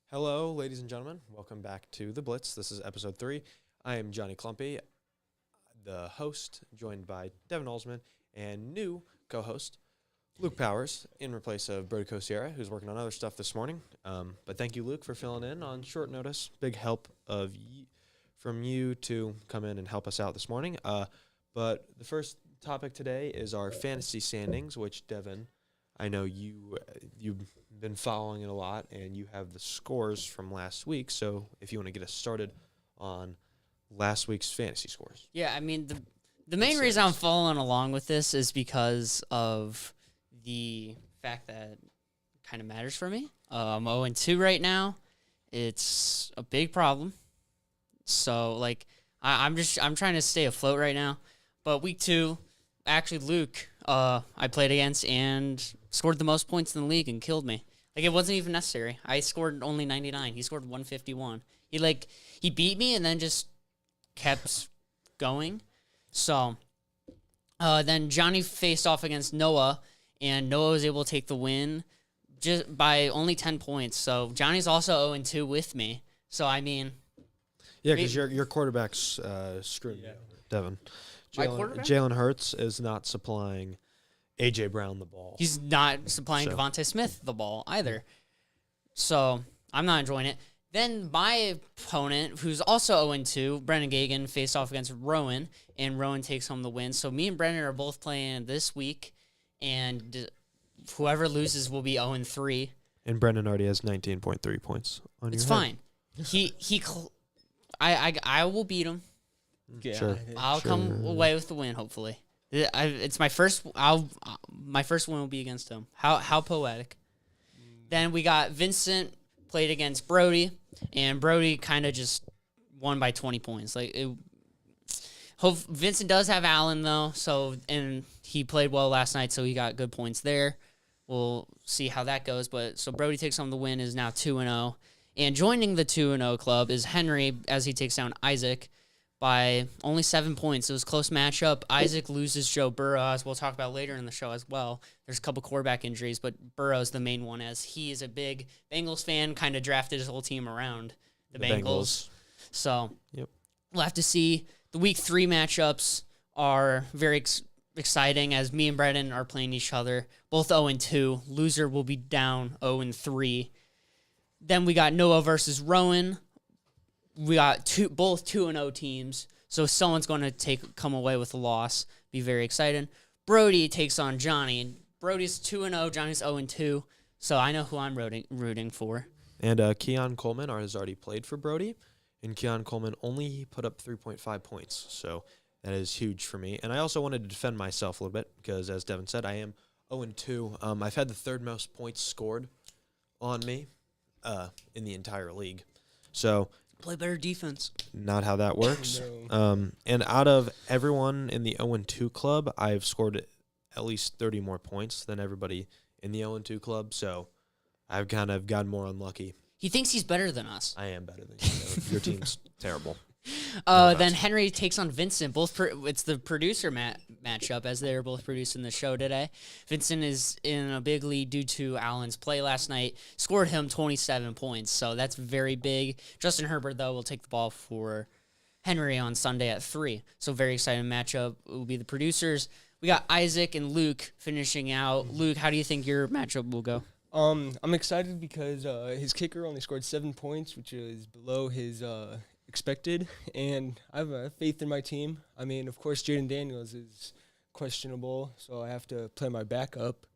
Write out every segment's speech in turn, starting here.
Hello, ladies and gentlemen. Welcome back to The Blitz. This is episode 3. I am Johnny Clumpy, the host, joined by Devon Olsman and new co-host Luke Powers in place of Brody Cosierra, who's working on other stuff this morning. But thank you, Luke, for filling in on short notice. Big help from you to come in and help us out this morning. But the first topic today is our fantasy standings, which, Devon, I know you've been following it a lot, and you have the scores from last week. So if you want to get us started on last week's fantasy scores. Yeah, I mean, the main reason I'm following along with this is because of the fact that it kind of matters for me. I'm 0-2 right now. It's a big problem. So, I'm trying to stay afloat right now. But week 2, actually, Luke, I played against and scored the most points in the league and killed me. It wasn't even necessary. I scored only 99. He scored 151. He beat me and then just kept going. So, then Johnny faced off against Noah, and Noah was able to take the win just by only 10 points. So, Johnny's also 0-2 with me. So, I mean... Yeah, because your quarterback's screwed you, Devon. Jalen Hurts is not supplying A.J. Brown the ball. He's not supplying Devontae Smith the ball either. So, I'm not enjoying it. Then my opponent, who's also 0-2, Brennan Gagan, faced off against Rowan, and Rowan takes home the win. So, me and Brennan are both playing this week, and whoever loses will be 0-3. And Brennan already has 19.3 points on It's your fine. I will beat him. Yeah, sure. I'll come away with the win, hopefully. It's my first. My first win will be against him. How poetic. Then we got Vincent played against Brody, and Brody kind of just won by 20 points. Vincent does have Allen though, and he played well last night, so he got good points there. We'll see how that goes. But so Brody takes home the win, is now 2-0, and joining the 2-0 club is Henry as he takes down Isaac by only 7 points. It was a close matchup. Isaac loses Joe Burrow, as we'll talk about later in the show as well. There's a couple quarterback injuries, but Burrow's the main one, as he is a big Bengals fan, kind of drafted his whole team around the Bengals. So we'll have to see. The week 3 matchups are very exciting, as me and Brennan are playing each other. Both 0-2. Loser will be down 0-3. Then we got Noah versus Rowan. We got both 2-0 teams, so someone's going to come away with a loss. Be very excited. Brody takes on Johnny, and Brody's 2-0, Johnny's 0-2, so I know who I'm rooting for. And Keon Coleman has already played for Brody, and Keon Coleman only put up 3.5 points, so that is huge for me. And I also wanted to defend myself a little bit because, as Devon said, I am 0-2. I've had the third most points scored on me in the entire league, so... Play better defense. Not how that works. No. And out of everyone in the 0-2 club, I've scored at least 30 more points than everybody in the 0-2 club, so I've kind of gotten more unlucky. He thinks he's better than us. I am better than you. Your team's terrible. Then Henry takes on Vincent. It's the producer matchup, as they're both producing the show today. Vincent is in a big lead due to Allen's play last night. Scored him 27 points, so that's very big. Justin Herbert, though, will take the ball for Henry on Sunday at 3. So very exciting matchup. It will be the producers. We got Isaac and Luke finishing out. Luke, how do you think your matchup will go? I'm excited because his kicker only scored 7 points, which is below his expected, and I have faith in my team. I mean, of course, Jaden Daniels is questionable, so I have to play my backup.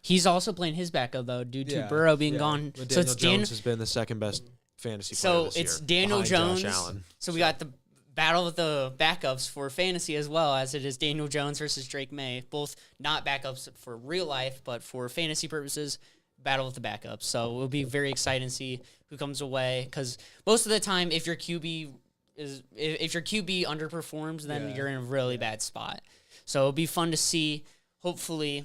He's also playing his backup, though, due to Burrow being gone. But Daniel Jones has been the second best fantasy player this year. So it's Daniel Jones. Josh Allen. So we got the battle of the backups for fantasy as well, as it is Daniel Jones versus Drake May. Both not backups for real life, but for fantasy purposes, battle of the backups. So it'll be very exciting to see who comes away, because most of the time, if your QB underperforms, then you're in a really bad spot. So it'll be fun to see. Hopefully,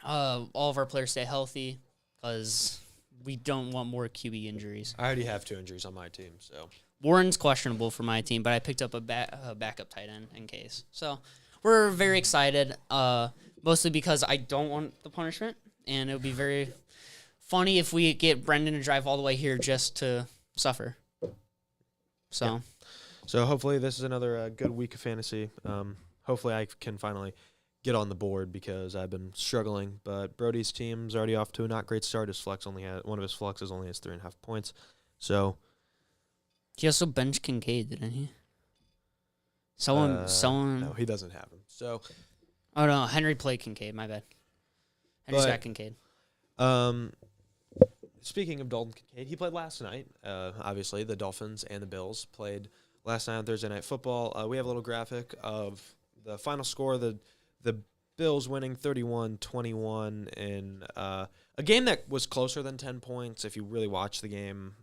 all of our players stay healthy, because we don't want more QB injuries. I already have 2 injuries on my team, so Warren's questionable for my team, but I picked up a backup tight end in case. So we're very excited, mostly because I don't want the punishment, and it'll be very funny if we get Brendan to drive all the way here just to suffer. So, Yeah. So hopefully this is another good week of fantasy. Hopefully I can finally get on the board because I've been struggling. But Brody's team's already off to a not great start. His flex one of his flexes only has 3.5 points. So he also benched Kincaid, didn't he? Someone. No, he doesn't have him. So. Oh no, Henry played Kincaid. My bad. Henry's got Kincaid. Speaking of Dalton Kincaid, he played last night. Obviously, the Dolphins and the Bills played last night on Thursday Night Football. We have a little graphic of the final score. The Bills winning 31-21 in a game that was closer than 10 points if you really watch the game.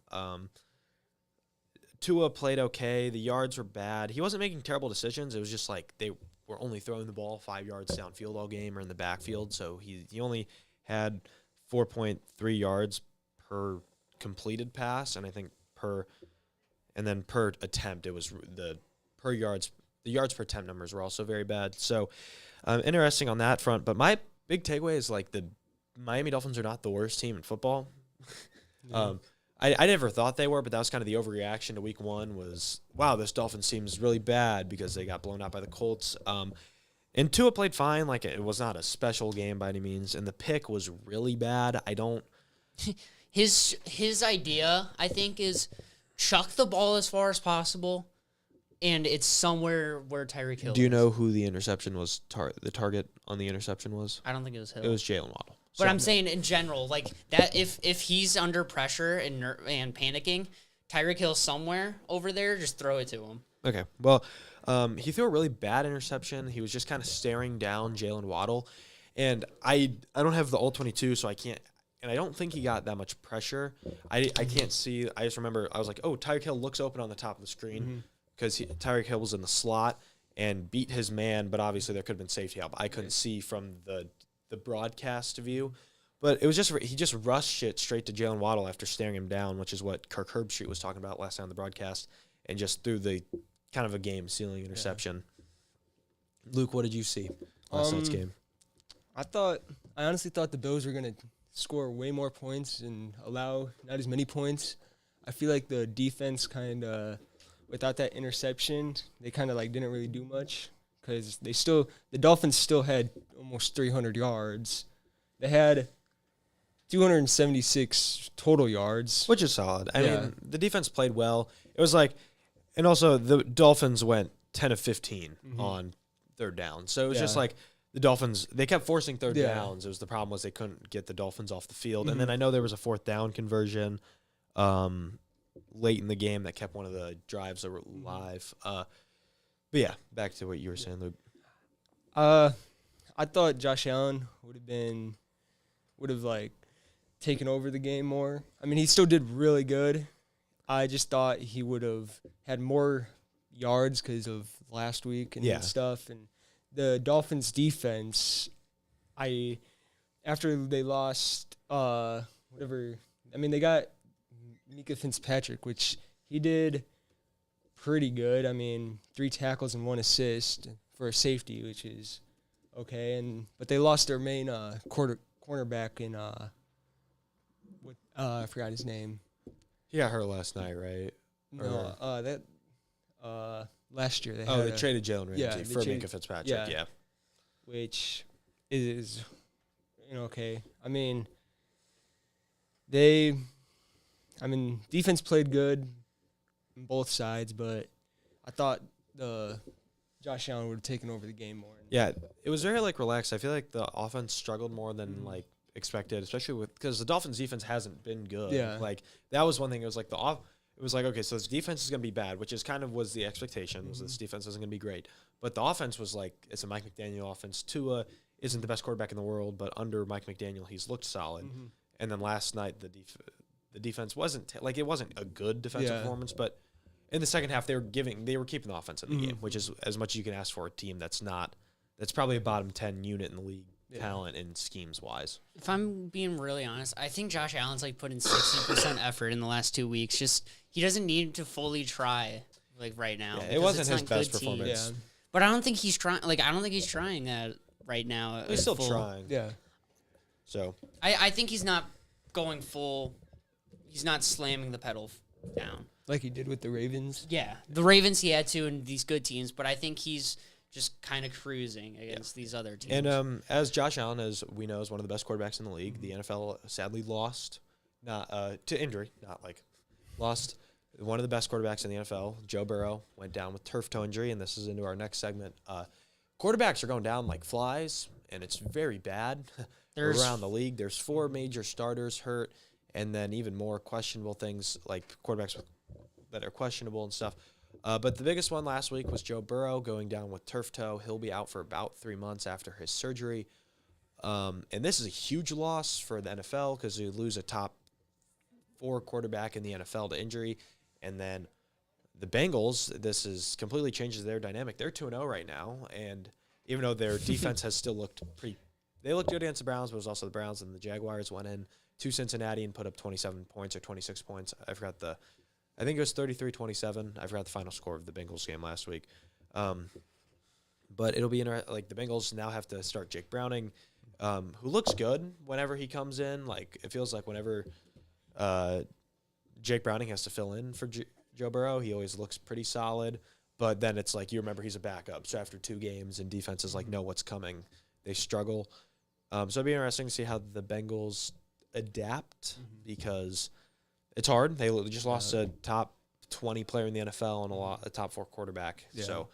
Tua played okay. The yards were bad. He wasn't making terrible decisions. It was just like they were only throwing the ball 5 yards downfield all game or in the backfield. So he only had 4.3 yards per completed pass, and I think per attempt it was the yards per attempt numbers were also very bad. So interesting on that front. But my big takeaway is like the Miami Dolphins are not the worst team in football. I never thought they were, but that was kind of the overreaction to week one was, wow, this Dolphins team is really bad because they got blown out by the Colts. And Tua played fine. Like, it was not a special game by any means. And the pick was really bad. His idea, I think, is chuck the ball as far as possible, and it's somewhere where Tyreek Hill Do you is. know who the interception was, the target on the interception was? I don't think it was Hill. It was Jalen Waddle. But I'm saying in general, like that, if he's under pressure and panicking, Tyreek Hill somewhere over there, just throw it to him. Okay. Well, he threw a really bad interception. He was just kind of staring down Jalen Waddle. And I don't have the All-22, so I can't. And I don't think he got that much pressure. I can't see. I just remember I was like, oh, Tyreek Hill looks open on the top of the screen because Tyreek Hill was in the slot and beat his man, but obviously there could have been safety help. I couldn't see from the broadcast view. But it was he just rushed it straight to Jalen Waddle after staring him down, which is what Kirk Herbstreit was talking about last time on the broadcast, and just threw the kind of a game-sealing interception. Yeah. Luke, what did you see last night's game? I honestly thought the Bills were going to score way more points and allow not as many points. I feel like the defense kind of, without that interception, they kind of like didn't really do much because the Dolphins still had almost 300 yards. They had 276 total yards, which is solid. I mean, the defense played well. It was like, and also the Dolphins went 10 of 15 on third down. So it was just like, the Dolphins, they kept forcing third downs. It was the problem was they couldn't get the Dolphins off the field. And then I know there was a fourth down conversion late in the game that kept one of the drives alive. But yeah, back to what you were saying, Luke. I thought Josh Allen would have like taken over the game more. I mean, he still did really good. I just thought he would have had more yards because of last week and stuff. And the Dolphins defense, after they lost they got Mika Fitzpatrick, which he did pretty good. I mean, 3 tackles and 1 assist for a safety, which is okay. But they lost their main cornerback in I forgot his name. He got hurt last night, right? No, last year they traded Jalen Ramsey for Mika Fitzpatrick. Yeah, which is okay. I mean, defense played good on both sides, but I thought Josh Allen would have taken over the game more. Yeah, it was very relaxed. I feel like the offense struggled more than expected, especially because the Dolphins' defense hasn't been good. Yeah, that was one thing. It was like It was like, okay, so this defense is going to be bad, which is kind of was the expectation. This defense isn't going to be great. But the offense was like, it's a Mike McDaniel offense. Tua isn't the best quarterback in the world, but under Mike McDaniel, he's looked solid. And then last night, the defense wasn't, it wasn't a good defensive performance, but in the second half, they were keeping the offense in the game, which is as much as you can ask for a team that's probably a bottom 10 unit in the league. Talent and schemes wise. If I'm being really honest, I think Josh Allen's put in 60% effort in the last 2 weeks. Just he doesn't need to fully try right now. Yeah, it wasn't his best performance. Yeah. But I don't think he's trying. I don't think he's trying that right now. He's still trying. Yeah. So I think he's not going full. He's not slamming the pedal down like he did with the Ravens. Yeah, the Ravens he had to in these good teams, but I think he's just kind of cruising against these other teams. And as Josh Allen, as we know, is one of the best quarterbacks in the league. The NFL sadly lost, not to injury, not like lost. One of the best quarterbacks in the NFL, Joe Burrow, went down with turf toe injury, and this is into our next segment. Quarterbacks are going down like flies, and it's very bad. Around the league, there's 4 major starters hurt, and then even more questionable things like quarterbacks that are questionable and stuff. But the biggest one last week was Joe Burrow going down with turf toe. He'll be out for about 3 months after his surgery. And this is a huge loss for the NFL because you lose a top 4 quarterback in the NFL to injury. And then the Bengals, this is completely changes their dynamic. They're 2-0 right now, and even though their defense has still looked they looked good against the Browns, but it was also the Browns and the Jaguars went in to Cincinnati and put up 27 points or 26 points. I think it was 33-27. I forgot the final score of the Bengals game last week. But it'll be like the Bengals now have to start Jake Browning, who looks good whenever he comes in. Like it feels like whenever Jake Browning has to fill in for Joe Burrow, he always looks pretty solid. But then it's like you remember he's a backup. So after 2 games and defenses like know what's coming, they struggle. So it'll be interesting to see how the Bengals adapt because it's hard. They just lost a top 20 player in the NFL and a top 4 quarterback. Yeah. So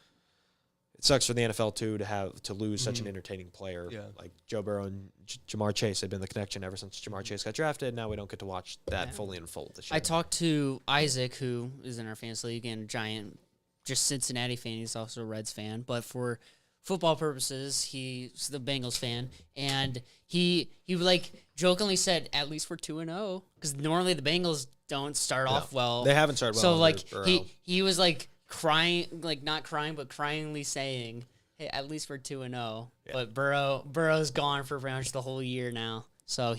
it sucks for the NFL too to lose such an entertaining player like Joe Burrow and Jamar Chase. Have been the connection ever since Jamar Chase got drafted. Now we don't get to watch that fully unfold this year. I talked to Isaac, who is in our fantasy league and a giant, just Cincinnati fan. He's also a Reds fan, but for football purposes, he's the Bengals fan, and he like jokingly said, "At least we're 2-0," because normally the Bengals don't start off well. They haven't started well. So like he was like crying, like not crying, but cryingly saying, "Hey, at least we're 2-0." Yeah. But Burrow's gone for pretty much the whole year now, so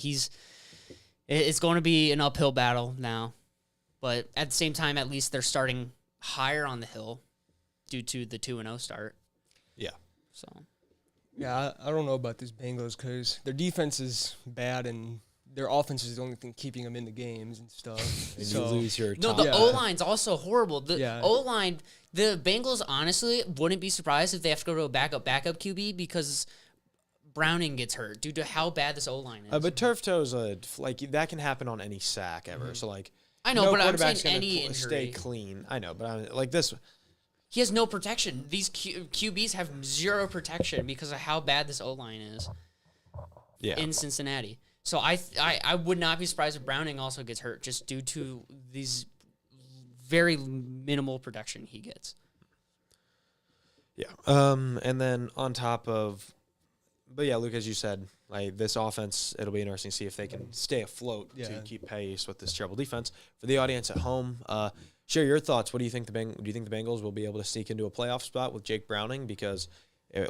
it's going to be an uphill battle now. But at the same time, at least they're starting higher on the hill due to the 2-0 start. Yeah. So. Yeah, I don't know about these Bengals because their defense is bad and their offense is the only thing keeping them in the games and stuff. And you lose your top. No, the O-line's also horrible. The O-line, the Bengals honestly wouldn't be surprised if they have to go to a backup QB because Browning gets hurt due to how bad this O-line is. But turf toes, like that can happen on any sack ever. Mm-hmm. So like, I know, no but I'm saying quarterback's any gonna injury. stay clean. I know, but like this. He has no protection. These QBs have zero protection because of how bad this O-line is in Cincinnati. So I would not be surprised if Browning also gets hurt just due to these very minimal protection he gets. Yeah. And then on top of, but yeah, Luke, as you said, like this offense, it'll be interesting to see if they can stay afloat to keep pace with this terrible defense. For the audience at home, share your thoughts. What do you think do you think the Bengals will be able to sneak into a playoff spot with Jake Browning? Because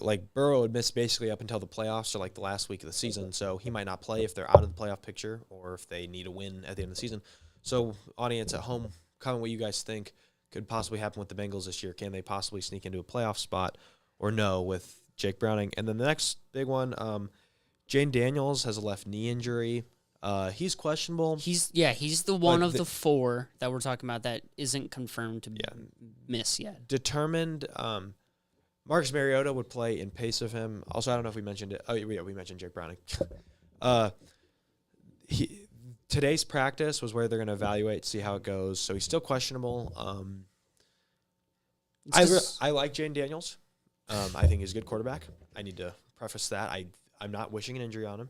like Burrow would miss basically up until the playoffs or like the last week of the season, so he might not play if they're out of the playoff picture or if they need a win at the end of the season. So audience at home, comment what you guys think could possibly happen with the Bengals this year. Can they possibly sneak into a playoff spot or no with Jake Browning? And then the next big one, Jane Daniels has a left knee injury. He's questionable. He's the one of the 4 that we're talking about that isn't confirmed to miss yet. Determined. Marcus Mariota would play in pace of him. Also, I don't know if we mentioned it. Oh, yeah, we mentioned Jake Browning. Today's practice was where they're going to evaluate, see how it goes. So he's still questionable. I like Jane Daniels. I think he's a good quarterback. I need to preface that. I'm not wishing an injury on him.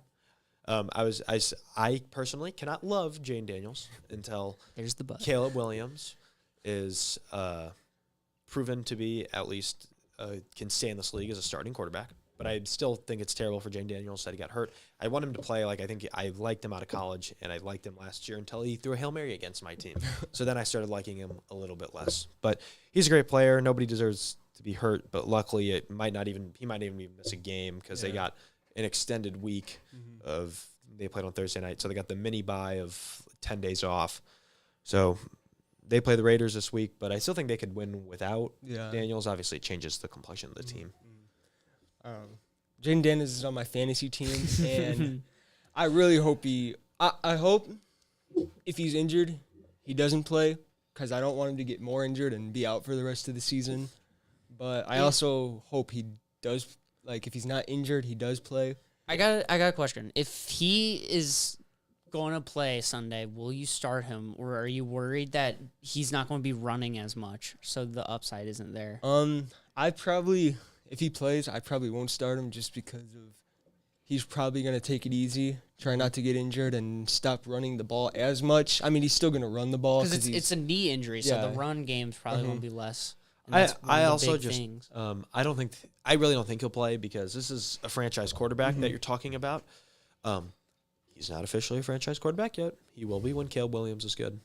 I personally cannot love Jane Daniels until there's the Caleb Williams is proven to be at least can stay in this league as a starting quarterback. But I still think it's terrible for Jane Daniels that he got hurt. I want him to play like I liked him out of college, and I liked him last year until he threw a Hail Mary against my team. So then I started liking him a little bit less. But he's a great player. Nobody deserves to be hurt, but luckily he might not even miss a game because they got an extended week of they played on Thursday night, so they got the mini bye of 10 days off. So they play the Raiders this week, but I still think they could win without Daniels. Obviously, it changes the complexion of the team. Jaden Daniels is on my fantasy team, and I really hope I hope if he's injured, he doesn't play because I don't want him to get more injured and be out for the rest of the season. But I also hope he does, like, if he's not injured, he does play. I got a question. If he is going to play Sunday, will you start him, or are you worried that he's not going to be running as much, so the upside isn't there? If he plays, I probably won't start him just because of he's probably going to take it easy, try not to get injured, and stop running the ball as much. I mean, he's still going to run the ball. Because it's a knee injury, so Yeah. the run games probably won't be less. And I that's one of the also big just things. I really don't think he'll play because this is a franchise quarterback that you're talking about. He's not officially a franchise quarterback yet. He will be when Caleb Williams is good.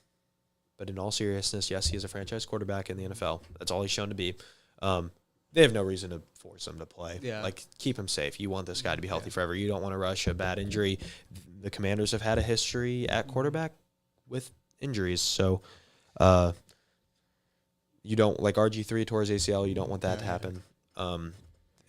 But in all seriousness, yes, he is a franchise quarterback in the NFL. That's all he's shown to be. They have no reason to force him to play. Yeah. Like, keep him safe. You want this guy to be healthy forever. You don't want to rush a bad injury. The Commanders have had a history at quarterback with injuries. So, you don't, like RG3 tore his ACL, you don't want that to happen. And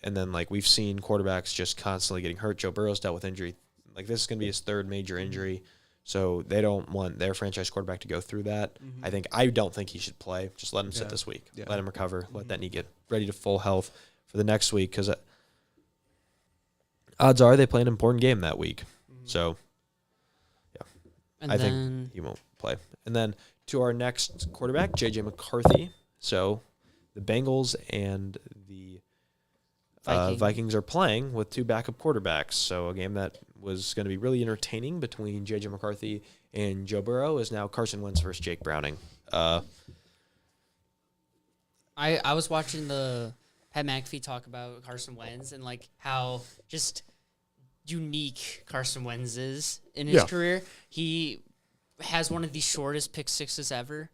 then, like, we've seen quarterbacks just constantly getting hurt. Joe Burrow's dealt with injury. Like, this is going to be his third major injury. So they don't want their franchise quarterback to go through that. I don't think he should play. Just let him sit this week. Yeah. Let him recover. Let that knee get ready to full health for the next week, because odds are they play an important game that week. So, yeah, And I then think he won't play. And then to our next quarterback, J.J. McCarthy. So the Bengals and the Vikings are playing with two backup quarterbacks. So a game that was going to be really entertaining between J.J. McCarthy and Joe Burrow is now Carson Wentz versus Jake Browning. I was watching the Pat McAfee talk about Carson Wentz and like how just unique Carson Wentz is in his career. He has one of the shortest pick sixes ever.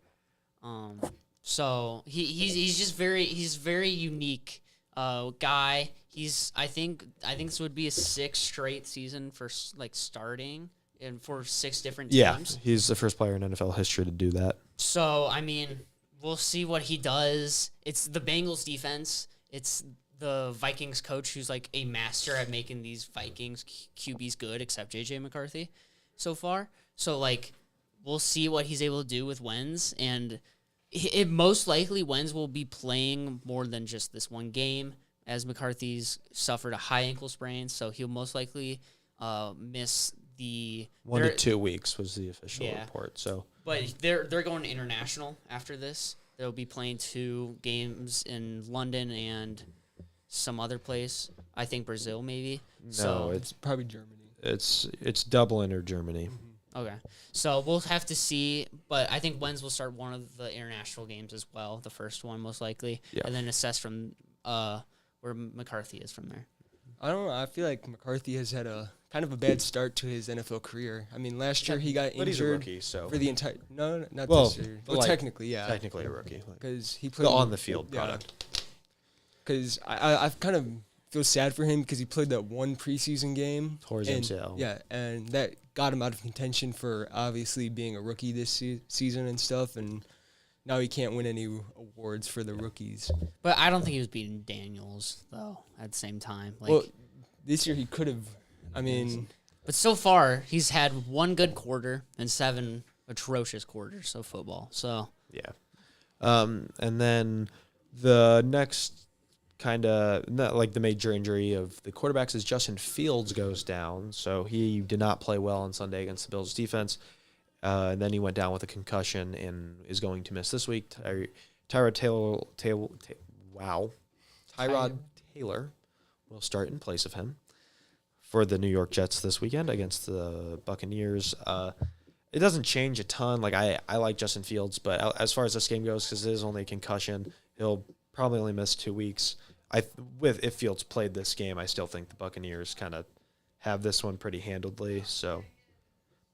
So he's just very unique guy. I think this would be a 6th straight season for like starting and for 6 different teams. Yeah, he's the first player in NFL history to do that. So I mean, we'll see what he does. It's the Bengals defense. It's the Vikings coach who's like a master at making these Vikings QBs good, except J.J. McCarthy so far. So like, we'll see what he's able to do with Wentz, and it most likely Wentz will be playing more than just this one game, as McCarthy's suffered a high ankle sprain, so he'll most likely miss the 1 to 2 weeks was the official Yeah. report. So, But they're going to international after this. They'll be playing 2 games in London and some other place. I think Brazil maybe. no, It's probably Germany. it's Dublin or Germany. Okay. So we'll have to see, but I think Wentz will start one of the international games as well, the first one most likely, Yeah. and then assess from where McCarthy is from there. I don't know. I feel like McCarthy has had a kind of a bad start to his NFL career. I mean, last year he got But he's a injured rookie, so for the entire. No, not Well, this year. but Well, like, technically, yeah, technically a rookie. Like, because he the played on-the-field product. Because I've kind of feel sad for him because he played that one preseason game. Tore his and, MCL. Yeah, and that got him out of contention for obviously being a rookie this season and stuff, and now he can't win any awards for the rookies. But I don't think he was beating Daniels though. At the same time, like, Well, this year he could have. I mean, but so far he's had 1 good quarter and 7 atrocious quarters of football. So Yeah. And then the next kind of like the major injury of the quarterbacks is Justin Fields goes down. So he did not play well on Sunday against the Bills defense. And then he went down with a concussion and is going to miss this week. Tyrod Taylor will start in place of him for the New York Jets this weekend against the Buccaneers. It doesn't change a ton. Like I like Justin Fields, but as far as this game goes, because it is only a concussion, he'll probably only miss 2 weeks. If Fields played this game, I still think the Buccaneers kind of have this one pretty handedly. So,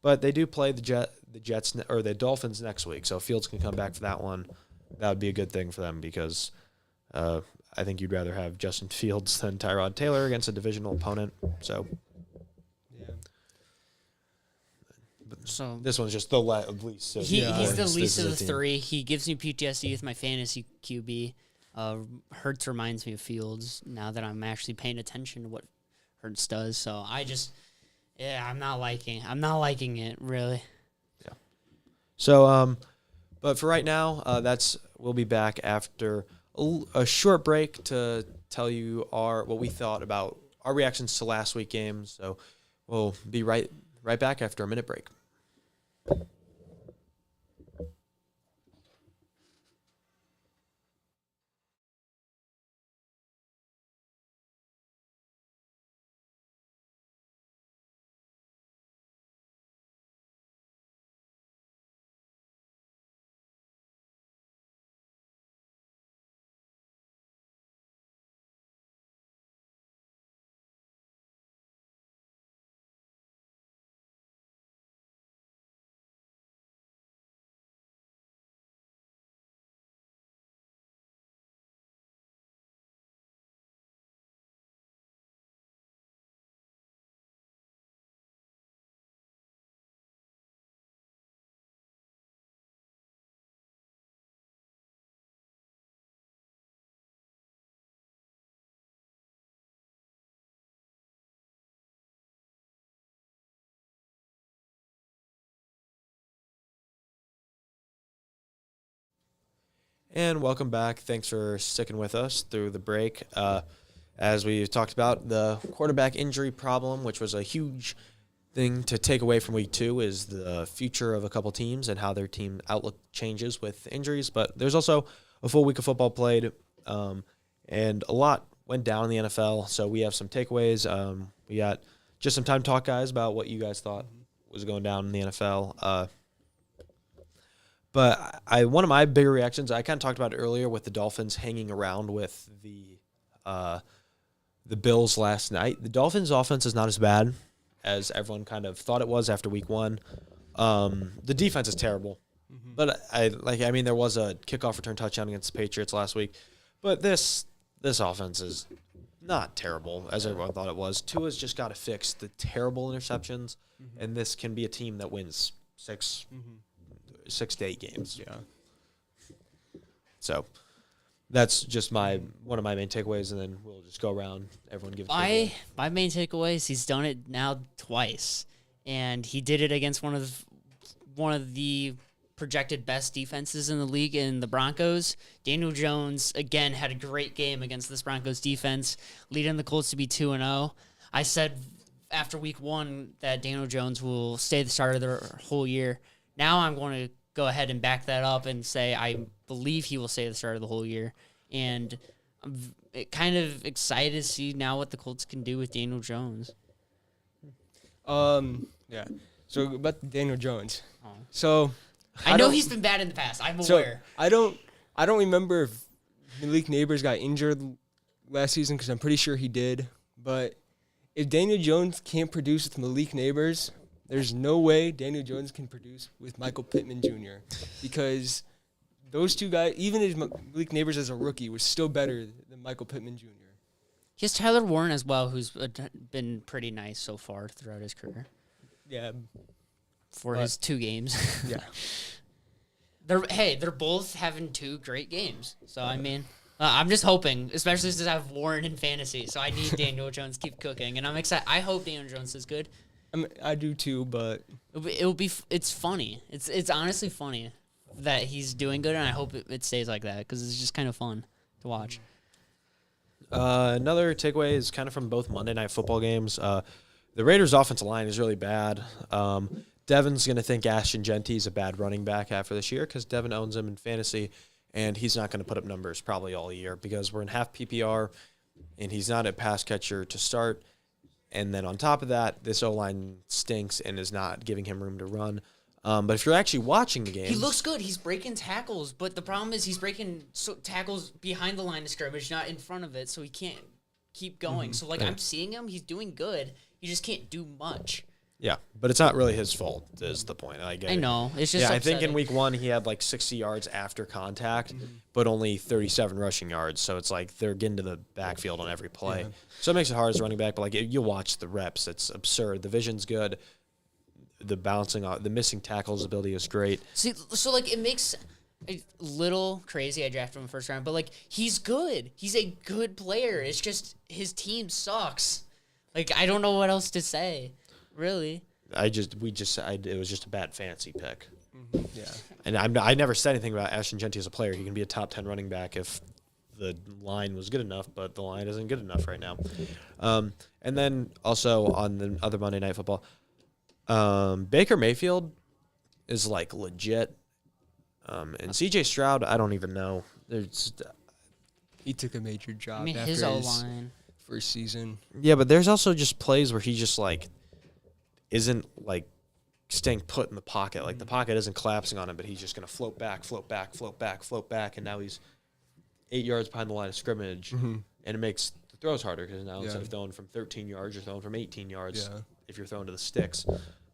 but they do play the Jets or the Dolphins next week, so if Fields can come back for that one, that would be a good thing for them because I think you'd rather have Justin Fields than Tyrod Taylor against a divisional opponent. So. So This one's just the least. he's the least of the 3. He gives me PTSD with my fantasy QB. Hurts reminds me of Fields now that I'm actually paying attention to what Hurts does. So Yeah, I'm not liking it, really. So, but for right now, we'll be back after a short break to tell you what we thought about our reactions to last week's games. So we'll be right back after a minute break. And welcome back. Thanks for sticking with us through the break. As we talked about, the quarterback injury problem, which was a huge thing to take away from week 2, is the future of a couple teams and how their team outlook changes with injuries. But there's also a full week of football played, and a lot went down in the NFL. So we have some takeaways. We got just some time to talk, guys, about what you guys thought was going down in the NFL. But one of my bigger reactions, I kind of talked about it earlier with the Dolphins hanging around with the Bills last night. The Dolphins' offense is not as bad as everyone kind of thought it was after week 1. The defense is terrible. Mm-hmm. But there was a kickoff return touchdown against the Patriots last week. But this offense is not terrible as everyone thought it was. Tua's just got to fix the terrible interceptions, and this can be a team that wins 6 to 8 games. Yeah. So that's just one of my main takeaways, and then we'll just go around. Everyone give a my main takeaways. He's done it now twice, and he did it against one of the projected best defenses in the league in the Broncos. Daniel Jones again had a great game against this Broncos defense, leading the Colts to be 2-0. I said after week 1 that Daniel Jones will stay the starter the whole year. Now I'm going to go ahead and back that up and say I believe he will stay the starter the whole year. And I'm kind of excited to see now what the Colts can do with Daniel Jones. Yeah. So about Daniel Jones. So I know he's been bad in the past. I'm aware. I don't remember if Malik Neighbors got injured last season because I'm pretty sure he did. But if Daniel Jones can't produce with Malik Neighbors, there's no way Daniel Jones can produce with Michael Pittman Jr. because those two guys, even as Malik Neighbors as a rookie, was still better than Michael Pittman Jr. He has Tyler Warren as well, who's been pretty nice so far throughout his career. Yeah. For his 2 games. Yeah. They're both having 2 great games. So, I mean, I'm just hoping, especially since I have Warren in fantasy. So, I need Daniel Jones to keep cooking. And I'm excited. I hope Daniel Jones is good. I do too, but it's funny. It's honestly funny that he's doing good, and I hope it stays like that because it's just kind of fun to watch. Another takeaway is kind of from both Monday Night Football games. The Raiders' offensive line is really bad. Devon's going to think Ashton Genty's a bad running back after this year because Devon owns him in fantasy, and he's not going to put up numbers probably all year because we're in half PPR, and he's not a pass catcher to start. And then on top of that, this O-line stinks and is not giving him room to run. But if you're actually watching the game, he looks good. He's breaking tackles, but the problem is he's breaking tackles behind the line of scrimmage, not in front of it, so he can't keep going. So, I'm seeing him. He's doing good. He just can't do much. Yeah, but it's not really his fault is the point. I know. It's just upsetting. I think in week 1 he had 60 yards after contact, but only 37 rushing yards. So it's they're getting to the backfield on every play. Yeah. So it makes it hard as a running back, but you watch the reps. It's absurd. The vision's good. The bouncing off, the missing tackles ability is great. See, so it makes a little crazy. I drafted him in the first round, but he's good. He's a good player. It's just his team sucks. I don't know what else to say. Really? It was just a bad fancy pick. Yeah. And I never said anything about Ashton Genty as a player. He can be a top 10 running back if the line was good enough, but the line isn't good enough right now. And then also on the other Monday Night Football, Baker Mayfield is like legit. And C.J. Stroud, I don't even know. He took a major job I mean, after his his O-line. first season. Yeah, but there's also just plays where he just like isn't like staying put in the pocket. Like the pocket isn't collapsing on him, but he's just gonna float back, and now he's 8 yards behind the line of scrimmage, and it makes the throws harder because now instead of throwing from 13 yards, you're throwing from 18 yards if you're throwing to the sticks.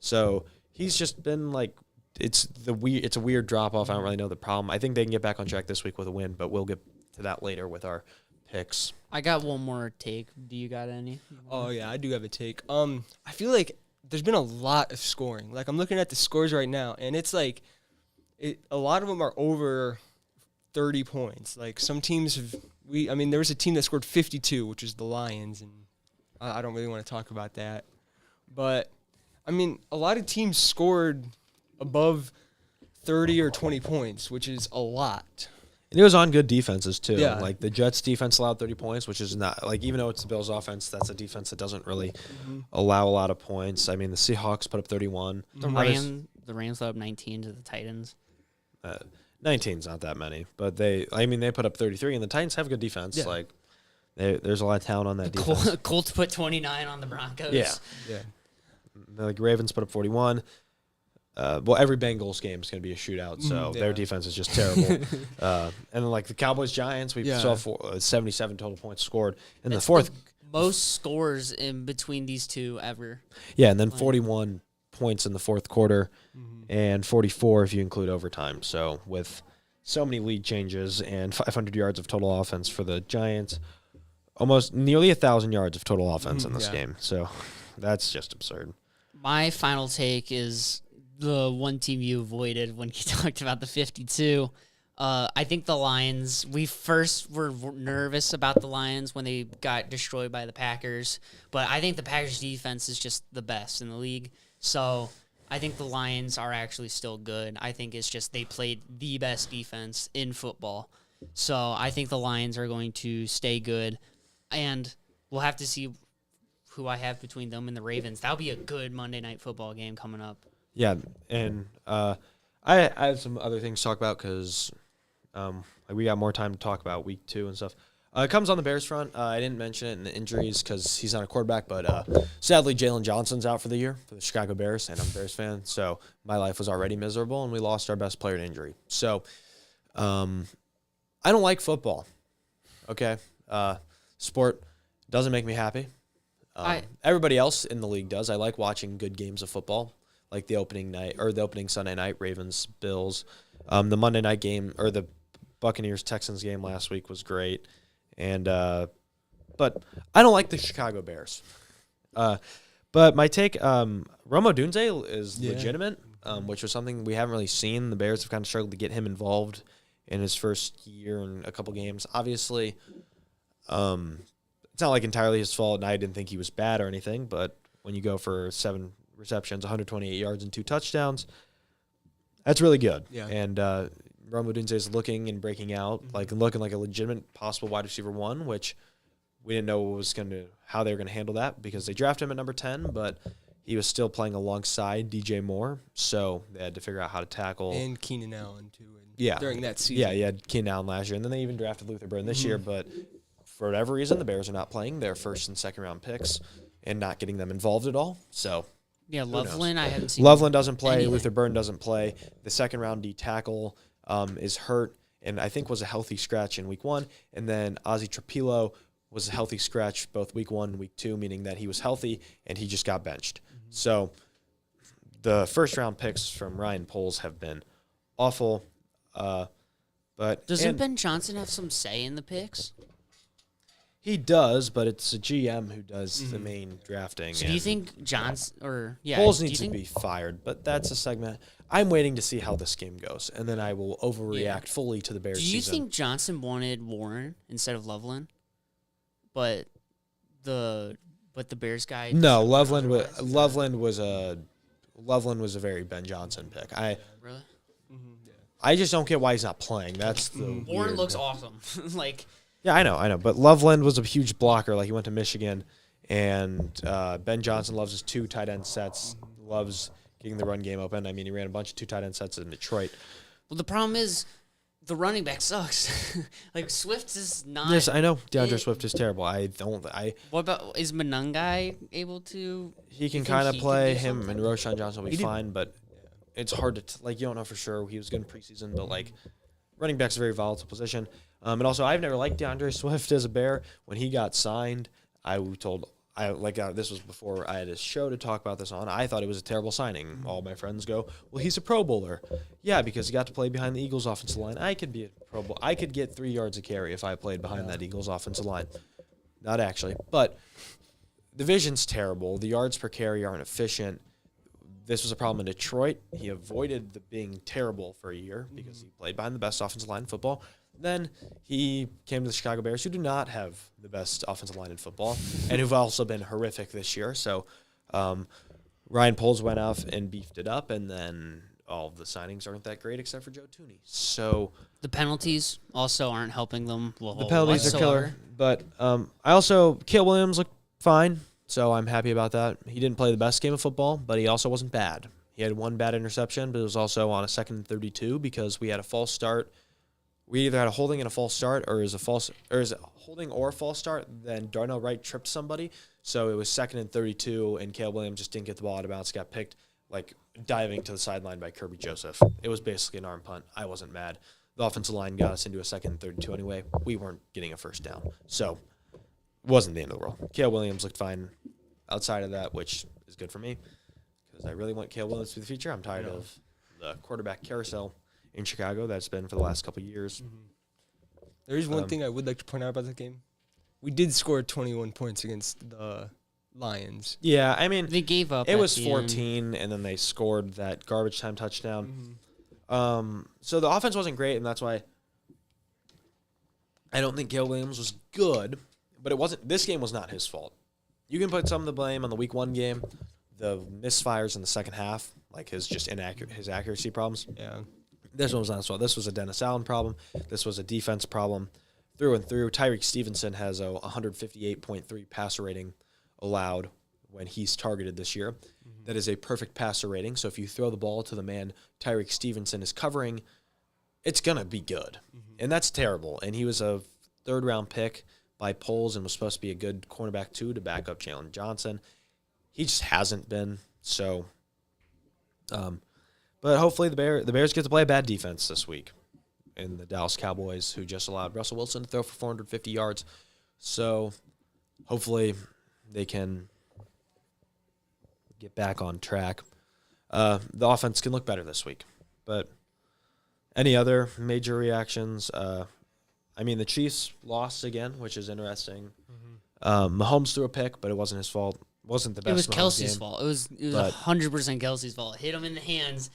So he's just been like it's a weird drop off. I don't really know the problem. I think they can get back on track this week with a win, but we'll get to that later with our picks. I got one more take. Do you got any? Oh yeah, I do have a take. I feel like there's been a lot of scoring. Like I'm looking at the scores right now, and it's like a lot of them are over 30 points. Like some teams have there was a team that scored 52, which is the Lions, and I don't really want to talk about that. But I mean, a lot of teams scored above 30 or 20 points, which is a lot. And it was on good defenses, too. Yeah. Like, the Jets' defense allowed 30 points, which is not – like, even though it's the Bills' offense, that's a defense that doesn't really allow a lot of points. I mean, the Seahawks put up 31. The Rams let up 19 to the Titans. 19's not that many. But they put up 33, and the Titans have good defense. Yeah. Like, there's a lot of talent on that defense. Colts put 29 on the Broncos. Yeah. Like, Ravens put up 41. Well, every Bengals game is going to be a shootout, so their defense is just terrible. And then, like, the Cowboys-Giants, we saw 77 total points scored. In the fourth... most scores in between these two ever. Yeah, and then 41 points in the fourth quarter and 44 if you include overtime. So with so many lead changes and 500 yards of total offense for the Giants, almost nearly 1,000 yards of total offense in this game. So that's just absurd. My final take is the one team you avoided when you talked about the 52. I think the Lions, we first were nervous about the Lions when they got destroyed by the Packers, but I think the Packers defense is just the best in the league. So I think the Lions are actually still good. I think it's just they played the best defense in football. So I think the Lions are going to stay good, and we'll have to see who I have between them and the Ravens. That'll be a good Monday Night Football game coming up. Yeah, and I have some other things to talk about because we got more time to talk about week 2 and stuff. It comes on the Bears front. I didn't mention it in the injuries because he's not a quarterback, but sadly Jalen Johnson's out for the year for the Chicago Bears, and I'm a Bears fan, so my life was already miserable, and we lost our best player to injury. So I don't like football, okay? Sport doesn't make me happy. Everybody else in the league does. I like watching good games of football. Like the opening Sunday night, Ravens, Bills. The Monday night game, or the Buccaneers-Texans game last week was great. And but I don't like the Chicago Bears. But my take, Rome Odunze is legitimate, which was something we haven't really seen. The Bears have kind of struggled to get him involved in his first year in a couple games. Obviously, it's not like entirely his fault, and I didn't think he was bad or anything, but when you go for 7 receptions, 128 yards, and 2 touchdowns, that's really good. Yeah. And Rome Odunze is looking and breaking out, looking like a legitimate possible wide receiver 1, which we didn't know how they were going to handle that because they drafted him at number 10, but he was still playing alongside DJ Moore, so they had to figure out how to tackle. And Keenan Allen, too, during that season. Yeah, yeah, Keenan Allen last year, and then they even drafted Luther Burden this year, but for whatever reason, the Bears are not playing their first and second round picks and not getting them involved at all, so... Yeah, Loveland, I haven't seen. Loveland doesn't play. Luther Burden doesn't play. The second round D tackle is hurt, and I think was a healthy scratch in week 1. And then Ozzie Trapilo was a healthy scratch both week 1 and week 2, meaning that he was healthy and he just got benched. So the first round picks from Ryan Poles have been awful. But doesn't Ben Johnson have some say in the picks? He does, but it's a GM who does the main drafting. So do you think Poles needs to be fired? But that's a segment. I'm waiting to see how this game goes, and then I will overreact fully to the Bears season. Do you think Johnson wanted Warren instead of Loveland? But but the Bears guy. No, Loveland was a very Ben Johnson pick. Really? I just don't get why he's not playing. That's the Warren weird looks thing. awesome. Like. Yeah, I know. But Loveland was a huge blocker. Like, he went to Michigan, and Ben Johnson loves his 2 tight end sets, loves getting the run game open. I mean, he ran a bunch of 2 tight end sets in Detroit. Well, the problem is the running back sucks. Like, Swift is not. Yes, I know. DeAndre Swift is terrible. What about, is Monangai able to? He can think kind of he play. can do Him something? and Roshan Johnson will be fine, but it's hard to, you don't know for sure. He was good in preseason, but, running back's a very volatile position. And also, I've never liked DeAndre Swift as a Bear. When he got signed, this was before I had a show to talk about this on. I thought it was a terrible signing. All my friends go, well, he's a Pro Bowler. Yeah, because he got to play behind the Eagles' offensive line. I could be a Pro Bowl. I could get 3 yards a carry if I played behind that Eagles' offensive line. Not actually, but the vision's terrible. The yards per carry aren't efficient. This was a problem in Detroit. He avoided being terrible for a year because he played behind the best offensive line in football. Then he came to the Chicago Bears, who do not have the best offensive line in football and who've also been horrific this year. So Ryan Poles went off and beefed it up, and then all of the signings aren't that great except for Joe Tooney. So The penalties also aren't helping them. the penalties are killer. But Cale Williams looked fine, so I'm happy about that. He didn't play the best game of football, but he also wasn't bad. He had 1 bad interception, but it was also on a 2nd and 32 because we had a false start. We either had a holding and a false start, or is a holding or a false start. Then Darnell Wright tripped somebody, so it was 2nd and 32, and Cale Williams just didn't get the ball out of bounds. Got picked, diving to the sideline by Kirby Joseph. It was basically an arm punt. I wasn't mad. The offensive line got us into a 2nd and 32 anyway. We weren't getting a first down, so it wasn't the end of the world. Cale Williams looked fine outside of that, which is good for me because I really want Cale Williams to be the future. I'm tired of the quarterback carousel in Chicago that's been for the last couple of years. There is one thing I would like to point out about that game. We did score 21 points against the Lions. Yeah, I mean, They gave up. it at was the 14, and then they scored that garbage time touchdown. So the offense wasn't great, and that's why I don't think Cale Williams was good, but it wasn't. This game was not his fault. You can put some of the blame on the Week 1 game, the misfires in the second half, his accuracy problems. Yeah. This one was not his fault. This was a Dennis Allen problem. This was a defense problem through and through. Tyreek Stevenson has a 158.3 passer rating allowed when he's targeted this year. That is a perfect passer rating. So if you throw the ball to the man Tyreek Stevenson is covering, it's going to be good. And that's terrible. And he was a 3rd-round pick by Poles and was supposed to be a good cornerback, too, to back up Jalen Johnson. He just hasn't been. So, but hopefully the Bears get to play a bad defense this week in the Dallas Cowboys, who just allowed Russell Wilson to throw for 450 yards. So hopefully they can get back on track. The offense can look better this week. But any other major reactions? The Chiefs lost again, which is interesting. Mahomes threw a pick, but it wasn't his fault. It wasn't the best. It was Mahomes Kelsey's game. fault. It was 100% Kelsey's fault. Hit him in the hands.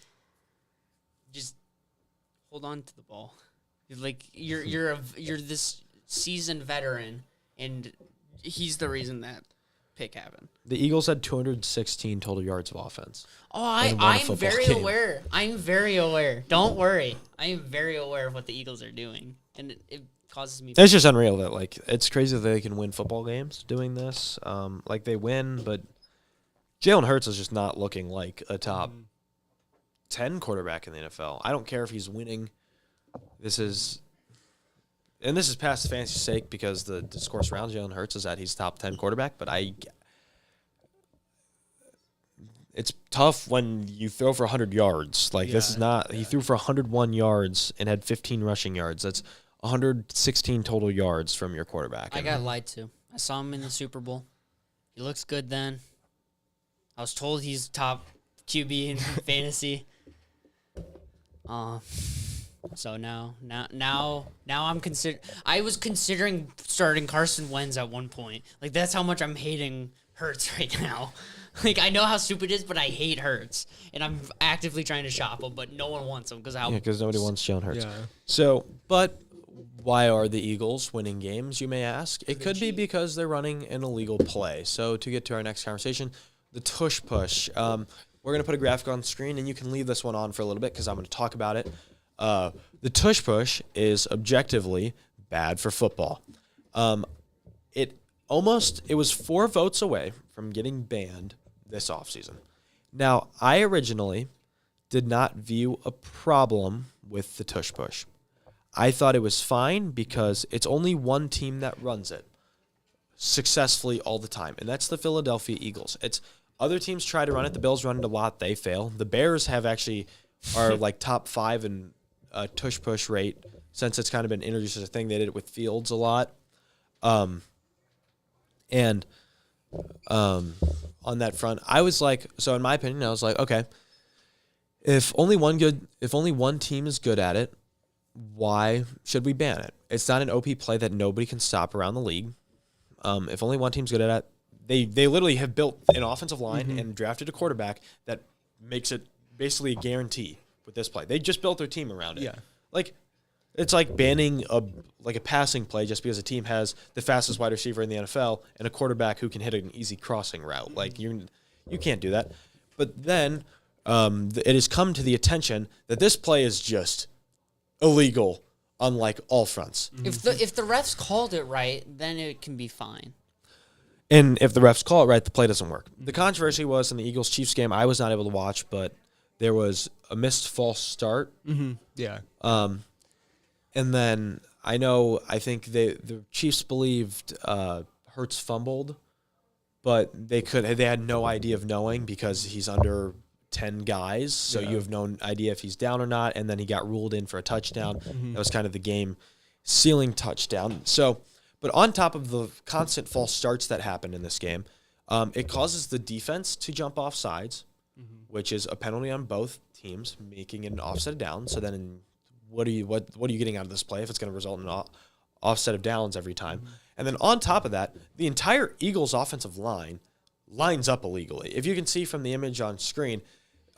Just hold on to the ball. You're this seasoned veteran, and he's the reason that pick happened. The Eagles had 216 total yards of offense. Oh, and won a I'm football very game. aware. I'm very aware. Don't worry. I am very aware of what the Eagles are doing, and it causes me. It's just unreal that it's crazy that they can win football games doing this. They win, but Jalen Hurts is just not looking like a top 10 quarterback in the NFL. I don't care if he's winning. This is past fantasy's sake because the discourse around Jalen Hurts is that he's top 10 quarterback, but it's tough when you throw for 100 yards. This is not. He threw for 101 yards and had 15 rushing yards. That's 116 total yards from your quarterback. I got lied to. I saw him in the Super Bowl. He looks good then. I was told he's top QB in fantasy. So now I'm I was considering starting Carson Wentz at one point. That's how much I'm hating Hurts right now. I know how stupid it is, but I hate Hurts, and I'm actively trying to shop him, but no one wants him because because nobody wants Jalen Hurts. Yeah. So, but why are the Eagles winning games, you may ask? It could be because they're running an illegal play. So to get to our next conversation, the tush push. We're going to put a graphic on the screen, and you can leave this one on for a little bit because I'm going to talk about it. The tush push is objectively bad for football. It was 4 votes away from getting banned this offseason. Now, I originally did not view a problem with the tush push. I thought it was fine because it's only one team that runs it successfully all the time, and that's the Philadelphia Eagles. It's other teams try to run it. The Bills run it a lot. They fail. The Bears are like top 5 in tush push rate since it's kind of been introduced as a thing. They did it with Fields a lot. On that front, I was like, so in my opinion, I was like, okay, if only one team is good at it, why should we ban it? It's not an OP play that nobody can stop around the league. If only one team's good at it, they literally have built an offensive line and drafted a quarterback that makes it basically a guarantee with this play. They just built their team around it. Yeah. Like, it's like banning a passing play just because a team has the fastest wide receiver in the NFL and a quarterback who can hit an easy crossing route. Like, you can't do that. But then it has come to the attention that this play is just illegal on like all fronts. If the refs called it right, then it can be fine. And if the refs call it right, the play doesn't work. The controversy was in the Eagles-Chiefs game. I was not able to watch, but there was a missed false start. Mm-hmm. Yeah. And then I think the Chiefs believed Hurts fumbled, but they had no idea of knowing because he's under 10 guys, so you have no idea if he's down or not, and then he got ruled in for a touchdown. That was kind of the game sealing touchdown. So, but on top of the constant false starts that happened in this game, it causes the defense to jump off sides, which is a penalty on both teams, making it an offset of downs. So then what are you getting out of this play if it's going to result in an offset of downs every time? And then on top of that, the entire Eagles offensive line lines up illegally. If you can see from the image on screen,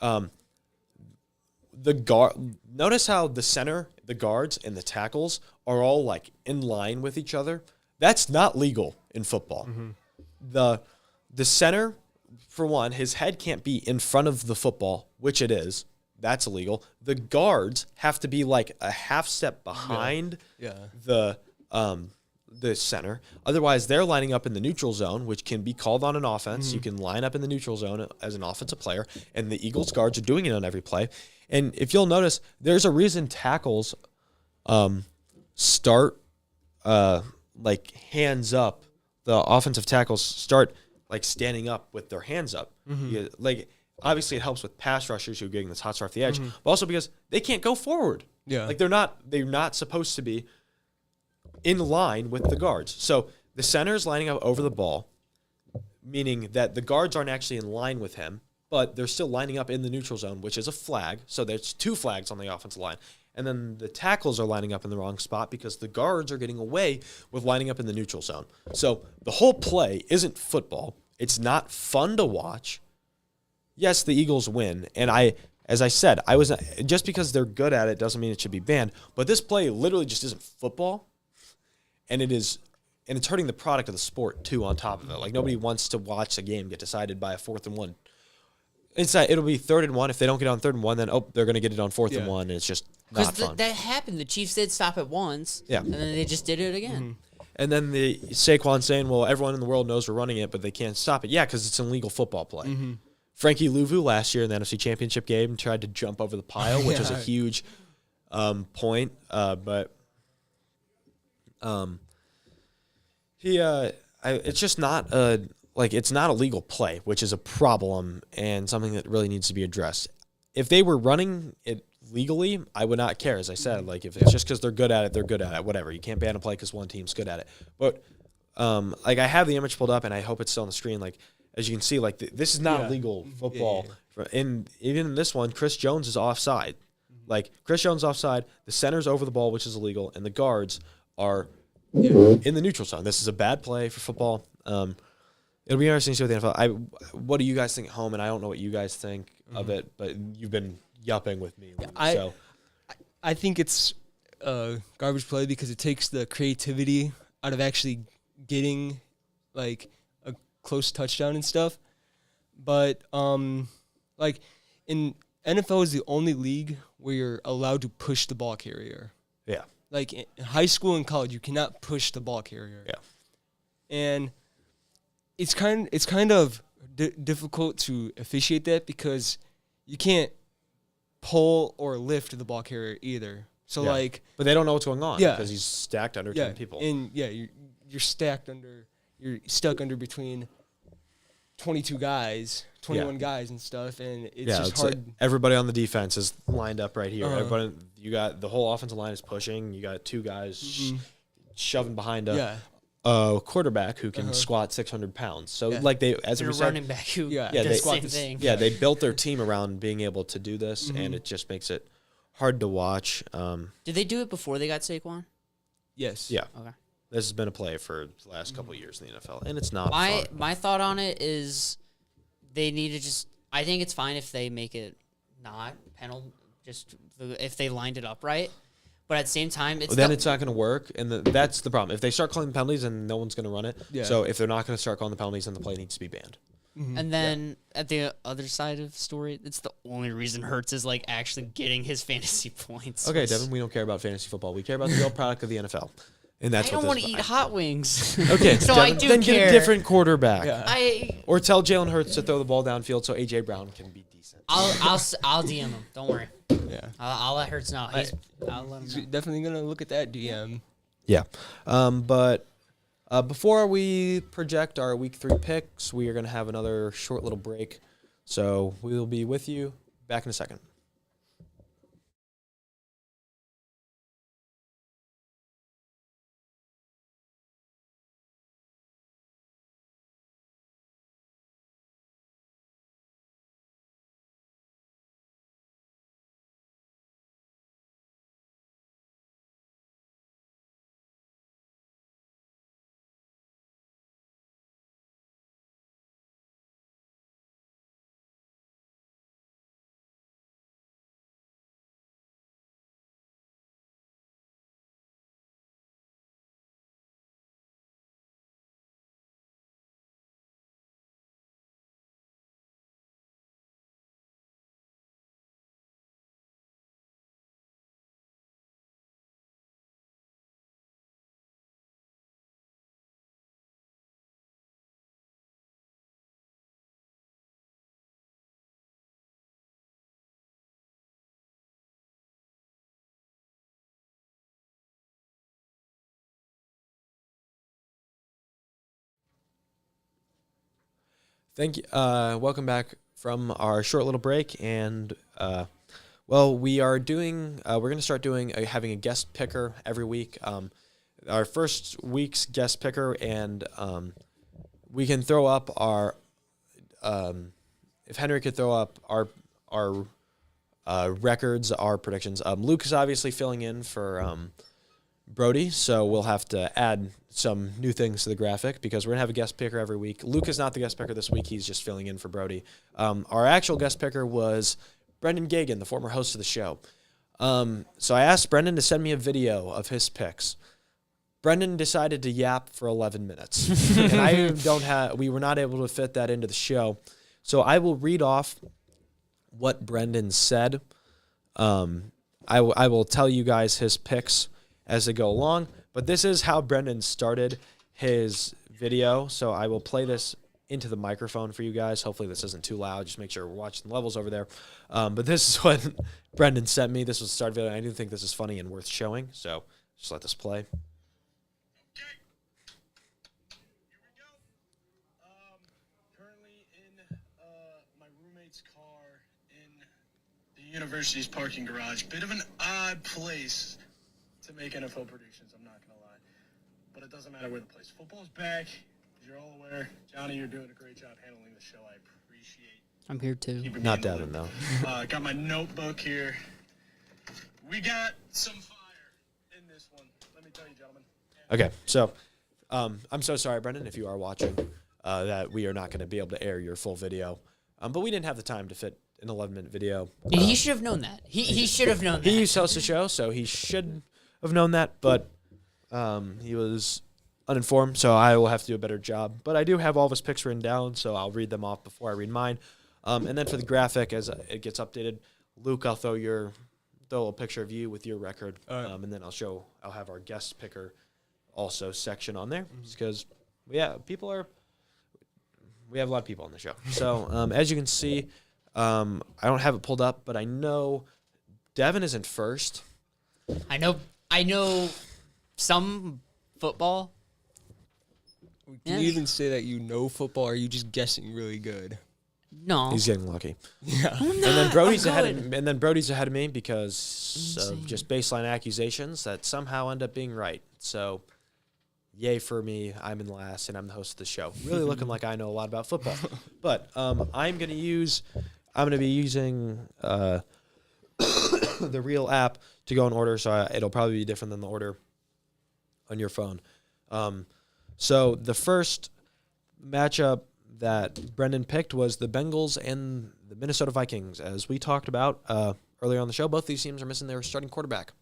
notice how the center, the guards, and the tackles are all like in line with each other. That's not legal in football. The center, for one, his head can't be in front of the football, which it is. That's illegal. The guards have to be like a half step behind the center. Otherwise, they're lining up in the neutral zone, which can be called on an offense. You can line up in the neutral zone as an offensive player, and the Eagles guards are doing it on every play. And if you'll notice, there's a reason tackles start like hands up. The offensive tackles start like standing up with their hands up. Like, obviously, it helps with pass rushers who are getting this hot start off the edge, but also because they can't go forward. Yeah, like they're not supposed to be in line with the guards. So the center's lining up over the ball, meaning that the guards aren't actually in line with him, but they're still lining up in the neutral zone, which is a flag. So there's 2 flags on the offensive line. And then the tackles are lining up in the wrong spot because the guards are getting away with lining up in the neutral zone. So the whole play isn't football. It's not fun to watch. Yes, the Eagles win. And as I said, just because they're good at it doesn't mean it should be banned. But this play literally just isn't football. And it's hurting the product of the sport too. On top of it, like nobody wants to watch a game get decided by a 4th and 1. It'll be 3rd and 1. If they don't get it on 3rd and 1, then they're going to get it on 4th and 1, and it's just not fun. That happened. The Chiefs did stop it once, and then they just did it again. And then the Saquon saying, "Well, everyone in the world knows we're running it, but they can't stop it." Yeah, because it's an illegal football play. Frankie Louvu last year in the NFC Championship game tried to jump over the pile, which was a huge point, but. It's just not it's not a legal play, which is a problem and something that really needs to be addressed. If they were running it legally, I would not care. As I said, like if it's just because they're good at it, whatever. You can't ban a play because one team's good at it. But like I have the image pulled up and I hope it's still on the screen. Like as you can see, like this is not legal football. And even in this one, Chris Jones is offside. Like Chris Jones is offside. The center's over the ball, which is illegal, and the guards are in the neutral zone. This is a bad play for football. It'll be interesting to see what the NFL. What do you guys think at home? And I don't know what you guys think of it, but you've been yupping with me. I think it's garbage play because it takes the creativity out of actually getting like a close touchdown and stuff. But like in NFL is the only league where you're allowed to push the ball carrier. Yeah. Like in high school and college, you cannot push the ball carrier. Yeah. And it's kind of difficult to officiate that because you can't pull or lift the ball carrier either. So Yeah. like, But they don't know what's going on Yeah. because he's stacked under 10 people. and you're stuck under between 22 guys, 21 guys and stuff, and it's just hard. Like everybody on the defense is lined up right here. Uh-huh. Everybody, you got the whole offensive line is pushing. You got two guys shoving behind a quarterback who can squat 600 pounds. So Yeah. As a running back who Yeah. does they the squat same this- thing. Yeah, they built their team around being able to do this, and it just makes it hard to watch. Did they do it before they got Saquon? Yes. Yeah, Okay. this has been a play for the last couple of years in the NFL, and it's not My fun. my thought on it is they need to just. I think it's fine if they make it not penal, if they lined it up right. But at the same time, it's Then it's not going to work, and that's the problem. If they start calling penalties, then no one's going to run it. Yeah. So if they're not going to start calling the penalties, then the play needs to be banned. And then at the other side of the story, it's the only reason Hurts is like actually getting his fantasy points. Okay, Devin, we don't care about fantasy football. We care about the real product of the NFL, and that's I don't what want to eat hot wings. Okay, so Devin, I do then care. get a different quarterback, Yeah. or tell Jalen Hurts to throw the ball downfield so AJ Brown can be decent. I'll DM him. Don't worry. Yeah. I'll let Hurts know. I'll let him He's know. definitely gonna look at that DM. Yeah, but before we project our Week 3 picks, we are going to have another short little break. So we will be with you back in a second. Thank you. Welcome back from our short little break, and we are doing. We're going to start doing having a guest picker every week. Our first week's guest picker, and we can throw up our. If Henry could throw up our records, our predictions. Luke is obviously filling in for Brody, so we'll have to add some new things to the graphic because we're going to have a guest picker every week. Luke is not the guest picker this week. He's just filling in for Brody. Our actual guest picker was Brendan Gagan, the former host of the show. So I asked Brendan to send me a video of his picks. Brendan decided to yap for 11 minutes. And we were not able to fit that into the show. So I will read off what Brendan said. I will tell you guys his picks as they go along. But this is how Brendan started his video. So I will play this into the microphone for you guys. Hopefully this isn't too loud. Just make sure we're watching the levels over there. But this is what Brendan sent me. This was the start video. I do think this is funny and worth showing. So just let this play. Okay. Here we go. Currently in my roommate's car in the university's parking garage. Bit of an odd place to make NFL predictions, I'm not going to lie. But it doesn't matter where the place. Football's back. As you're all aware, Johnny, you're doing a great job handling the show. I appreciate I'm here too. keeping me Not in the Devin, loop. though. Got my notebook here. We got some fire in this one. Let me tell you, gentlemen. Okay, so I'm so sorry, Brendan, if you are watching, that we are not going to be able to air your full video. But we didn't have the time to fit an 11-minute video. He should have known that. He should have known that. He hosts the show, so he should have known that, but he was uninformed, so I will have to do a better job. But I do have all of his picks written down, so I'll read them off before I read mine. And then for the graphic, as it gets updated, Luke, I'll throw a little picture of you with your record, and then I'll have our guest picker also section on there, because we have a lot of people on the show. So as you can see, I don't have it pulled up, but I know Devon isn't first. I know some football. Can you even say that you know football, or are you just guessing really good? No. He's getting lucky. Yeah. And then Brody's ahead of me because of just baseline accusations that somehow end up being right. So, yay for me. I'm in last, and I'm the host of the show. Really looking like I know a lot about football. But I'm going to be using the real app to go in order, so it'll probably be different than the order on your phone. So the first matchup that Brendan picked was the Bengals and the Minnesota Vikings. As we talked about earlier on the show, both these teams are missing their starting quarterback.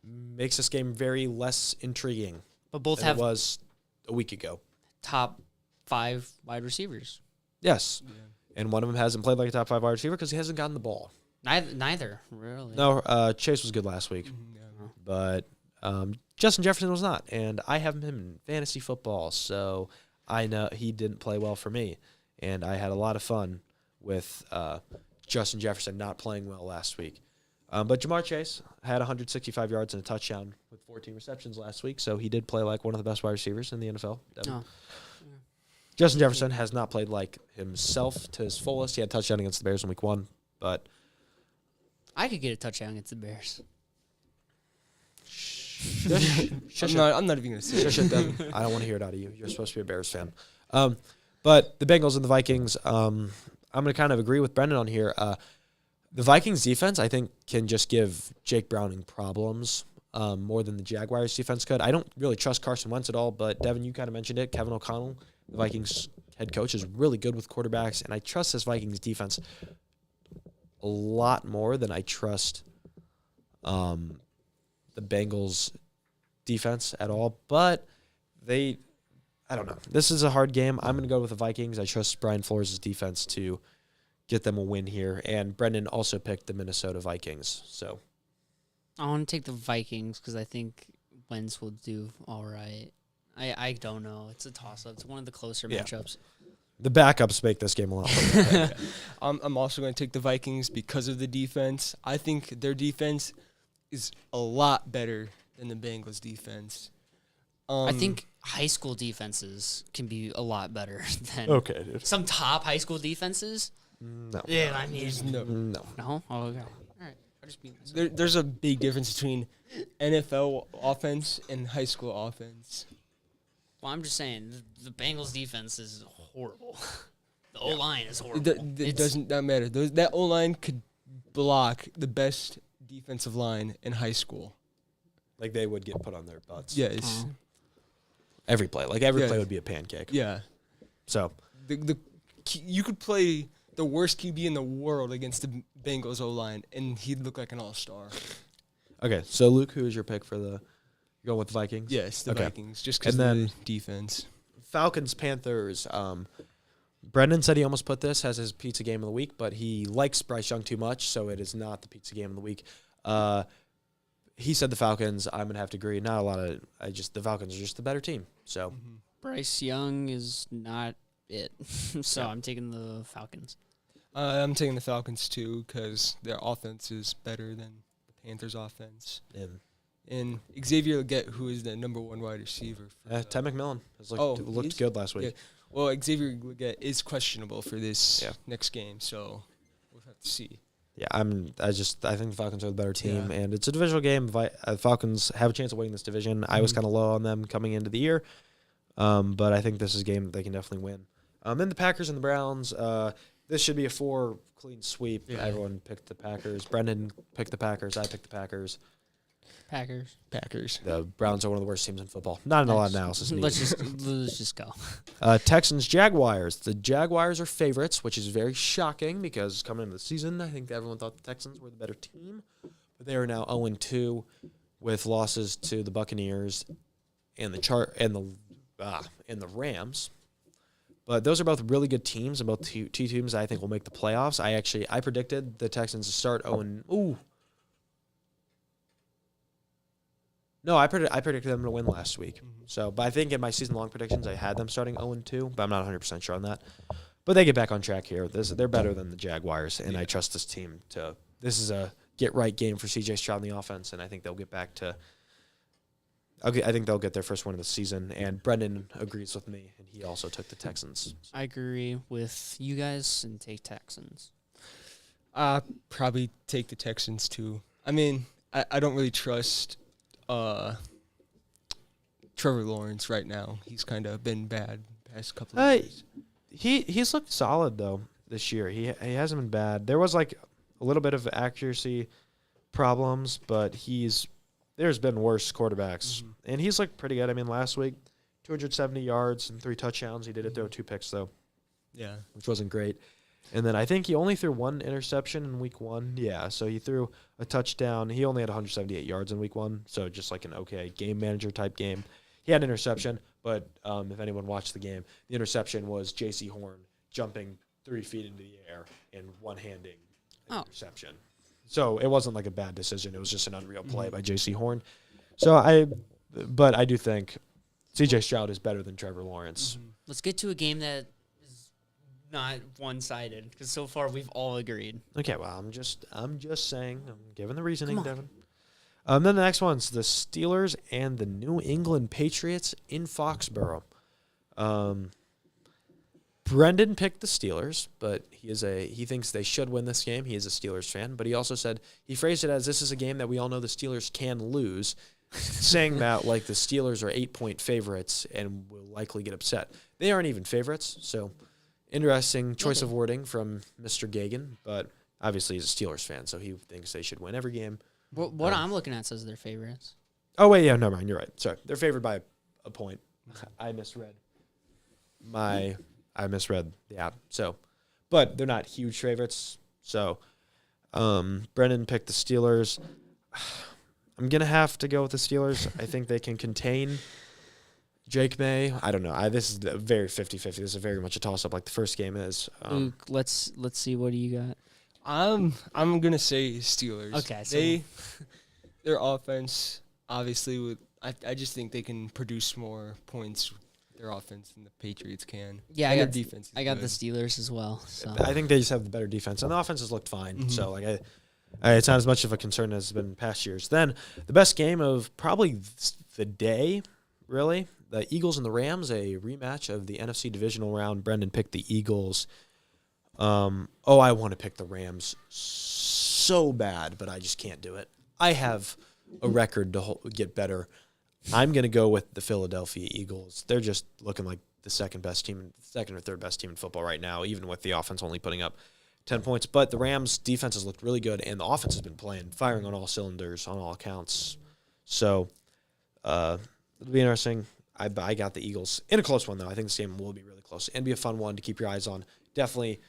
Makes this game very less intriguing But both than have it was a week ago. top 5 wide receivers. Yes. Yeah. And one of them hasn't played like a top 5 wide receiver because he hasn't gotten the ball. Neither, really. No, Chase was good last week. But Justin Jefferson was not. And I have him in fantasy football, so I know he didn't play well for me. And I had a lot of fun with Justin Jefferson not playing well last week. But Jamar Chase had 165 yards and a touchdown with 14 receptions last week, so he did play like one of the best wide receivers in the NFL. Justin Jefferson has not played like himself to his fullest. He had a touchdown against the Bears in week 1, but I could get a touchdown against the Bears. I'm not even going to say it. I don't want to hear it out of you. You're supposed to be a Bears fan. But the Bengals and the Vikings, I'm going to kind of agree with Brendan on here. The Vikings defense, I think, can just give Jake Browning problems more than the Jaguars defense could. I don't really trust Carson Wentz at all, but Devin, you kind of mentioned it. Kevin O'Connell, the Vikings head coach, is really good with quarterbacks, and I trust this Vikings defense a lot more than I trust the Bengals defense at all. But I don't know. This is a hard game. I'm going to go with the Vikings. I trust Brian Flores' defense to get them a win here. And Brendan also picked the Minnesota Vikings. So I want to take the Vikings because I think Wentz will do all right. I don't know. It's a toss-up. It's one of the closer matchups. The backups make this game a lot harder. I'm also going to take the Vikings because of the defense. I think their defense is a lot better than the Bengals' defense. I think high school defenses can be a lot better than dude. some top high school defenses. No. Yeah, I mean, No. no. Oh, okay. All right. I just beat myself. There's a big difference between NFL offense and high school offense. Well, I'm just saying the Bengals defense is horrible. The O-line is horrible. It doesn't matter. That O-line could block the best defensive line in high school. Like they would get put on their butts. Yes. Every play. Like every play would be a pancake. Yeah. So you could play the worst QB in the world against the Bengals O-line, and he'd look like an all-star. Okay, so Luke, who is your pick for the – going with the Vikings? Yes, the Okay. Vikings, just because of the defense. Falcons, Panthers. Brendan said he almost put this as his pizza game of the week, but he likes Bryce Young too much, so it is not the pizza game of the week. He said the Falcons. I'm going to have to agree. Not a lot of – the Falcons are just the better team. So Bryce Young is not it. So I'm taking the Falcons. I'm taking the Falcons, too, because their offense is better than the Panthers' offense. And Xavier Leggett, who is the number 1 wide receiver. Ted McMillan has looked good last week. Yeah. Well, Xavier Leggett is questionable for this next game, so we'll have to see. Yeah, I think the Falcons are the better team, and it's a divisional game. Falcons have a chance of winning this division. I was kind of low on them coming into the year, but I think this is a game that they can definitely win. Then the Packers and the Browns. This should be a 4 clean sweep. Yeah. Everyone picked the Packers. Brendan picked the Packers. I picked the Packers. Packers. The Browns are one of the worst teams in football. Not a lot of analysis needed. Let's just go. Texans, Jaguars. The Jaguars are favorites, which is very shocking because coming into the season, I think everyone thought the Texans were the better team. But they are now 0-2 with losses to the Buccaneers and the Rams. But those are both really good teams, and both two teams I think will make the playoffs. I predicted the Texans to start 0. Ooh. No, I predicted them to win last week. Mm-hmm. So, but I think in my season-long predictions, I had them starting 0-2, but I'm not 100% sure on that. But they get back on track here. They're better than the Jaguars, and I trust this team to. This is a get-right game for C.J. Stroud in the offense, and I think they'll get back to. I think they'll get their first win of the season, and Brendan agrees with me, and he also took the Texans. I agree with you guys and take Texans. Probably take the Texans too. I mean, I don't really trust Trevor Lawrence right now. He's kind of been bad past couple of years. He's looked solid though this year. He hasn't been bad. There was like a little bit of accuracy problems, but there's been worse quarterbacks, and he's looked pretty good. I mean, last week, 270 yards and 3 touchdowns. He did throw 2 picks though, which wasn't great. And then I think he only threw 1 interception in week 1. Yeah, so he threw a touchdown. He only had 178 yards in week 1, so just like an okay game manager type game. He had an interception, but if anyone watched the game, the interception was J.C. Horn jumping 3 feet into the air and one-handing an interception. So it wasn't like a bad decision. It was just an unreal play by J.C. Horn. But I do think C.J. Stroud is better than Trevor Lawrence. Let's get to a game that is not one-sided, because so far we've all agreed. Okay, well, I'm just saying. I'm giving the reasoning, Devin. Then the next one's the Steelers and the New England Patriots in Foxborough. Brendan picked the Steelers, but he thinks they should win this game. He is a Steelers fan, but he also said he phrased it as this is a game that we all know the Steelers can lose, saying that like the Steelers are 8-point favorites and will likely get upset. They aren't even favorites, so interesting choice of wording from Mr. Gagan, but obviously he's a Steelers fan, so he thinks they should win every game. What I'm looking at says they're favorites. Oh, wait, yeah, never mind. You're right. Sorry. They're favored by a point. I misread the app. So, but they're not huge favorites. So, Brendan picked the Steelers. I'm going to have to go with the Steelers. I think they can contain Jake May. I don't know. This is a very 50-50. This is very much a toss-up like the first game is. Luke, let's see. What do you got? I'm gonna say Steelers. Okay, so their offense obviously I just think they can produce more points with their offense than the Patriots can. Yeah, and their defense. I got the Steelers as well. So I think they just have the better defense, and the offense has looked fine. So like it's not as much of a concern as it's been in past years. Then the best game of probably the day, really, the Eagles and the Rams, a rematch of the NFC divisional round. Brendan picked the Eagles. I want to pick the Rams so bad, but I just can't do it. I have a record to get better. I'm going to go with the Philadelphia Eagles. They're just looking like the second or third best team in football right now, even with the offense only putting up 10 points. But the Rams' defense has looked really good, and the offense has been firing on all cylinders, on all accounts. So it'll be interesting. I got the Eagles in a close one, though. I think this game will be really close and be a fun one to keep your eyes on. Definitely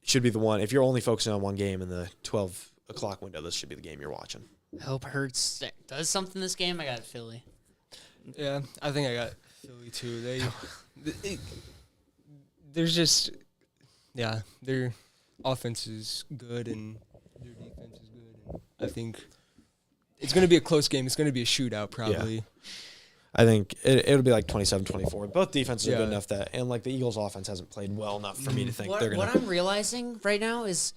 should be the one. If you're only focusing on one game in the 12 o'clock window, this should be the game you're watching. I hope Hurts does something this game. I got Philly. Yeah, I think I got Philly too. Their offense is good and their defense is good. And I think it's going to be a close game. It's going to be a shootout probably. Yeah. I think it'll be like 27-24. Both defenses are good enough that, and like the Eagles' offense hasn't played well enough for me to think they're going to. What I'm realizing right now is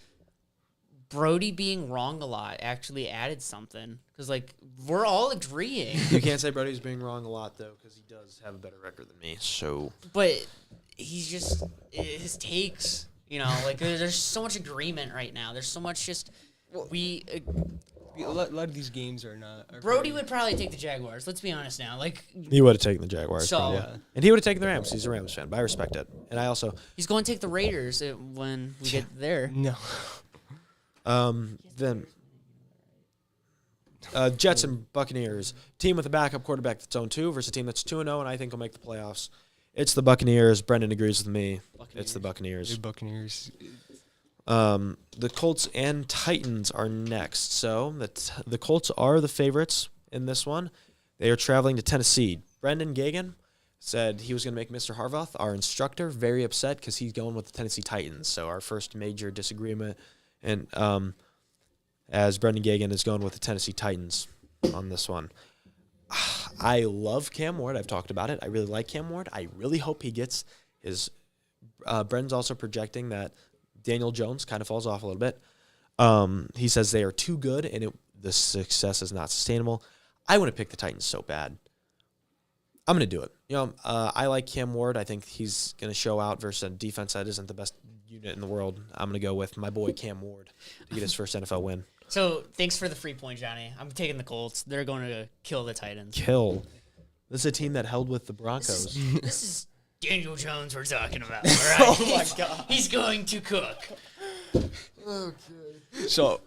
Brody being wrong a lot actually added something, because like we're all agreeing. You can't say Brody's being wrong a lot though, because he does have a better record than me. So, but he's just his takes. You know, like there's so much agreement right now. There's so much just a lot of these games are not. Brody would probably take the Jaguars. Let's be honest now. Like he would have taken the Jaguars. So, yeah. And he would have taken the Rams. He's a Rams fan, but I respect it. And I also he's going to take the Raiders when we get there. No. Then Jets and Buccaneers. Team with a backup quarterback that's 0-2 versus a team that's 2-0, and I think will make the playoffs. It's the Buccaneers. Brendan agrees with me. It's the Buccaneers. The Buccaneers. The Colts and Titans are next. So the Colts are the favorites in this one. They are traveling to Tennessee. Brendan Gagan said he was going to make Mr. Harvath, our instructor, very upset because he's going with the Tennessee Titans. So our first major disagreement, and as Brendan Gagan is going with the Tennessee Titans on this one. I love Cam Ward. I've talked about it. I really like Cam Ward. I really hope he gets his Brendan's also projecting that Daniel Jones kind of falls off a little bit. He says they are too good and the success is not sustainable. I want to pick the Titans so bad. I'm going to do it. I like Cam Ward. I think he's going to show out versus a defense that isn't the best unit in the world. I'm going to go with my boy Cam Ward to get his first NFL win. So thanks for the free point, Johnny. I'm taking the Colts. They're going to kill the Titans. Kill. This is a team that held with the Broncos. This is Daniel Jones we're talking about. All right? Oh, my God. He's going to cook. Okay. So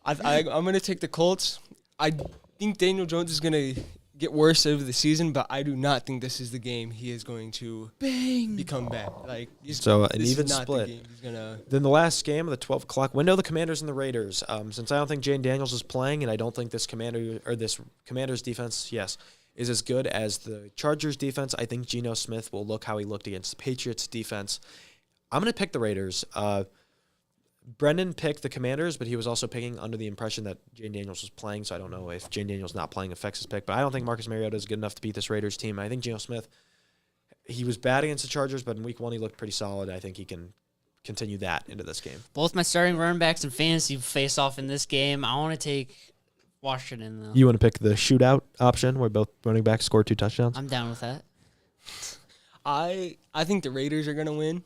I'm going to take the Colts. I think Daniel Jones is going to get worse over the season, but I do not think this is the game he is going to become back. Like an even split. Then the last game of the 12 o'clock window, the Commanders and the Raiders. Since I don't think Jane Daniels is playing, and I don't think this Commanders defense, is as good as the Chargers defense, I think Geno Smith will look how he looked against the Patriots defense. I'm going to pick the Raiders. Brendan picked the Commanders, but he was also picking under the impression that Jane Daniels was playing, so I don't know if Jane Daniels not playing affects his pick. But I don't think Marcus Mariota is good enough to beat this Raiders team. I think Geno Smith, he was bad against the Chargers, but in week 1 he looked pretty solid. I think he can continue that into this game. Both my starting running backs in fantasy face off in this game. I want to take Washington, though. You want to pick the shootout option where both running backs score 2 touchdowns? I'm down with that. I think the Raiders are going to win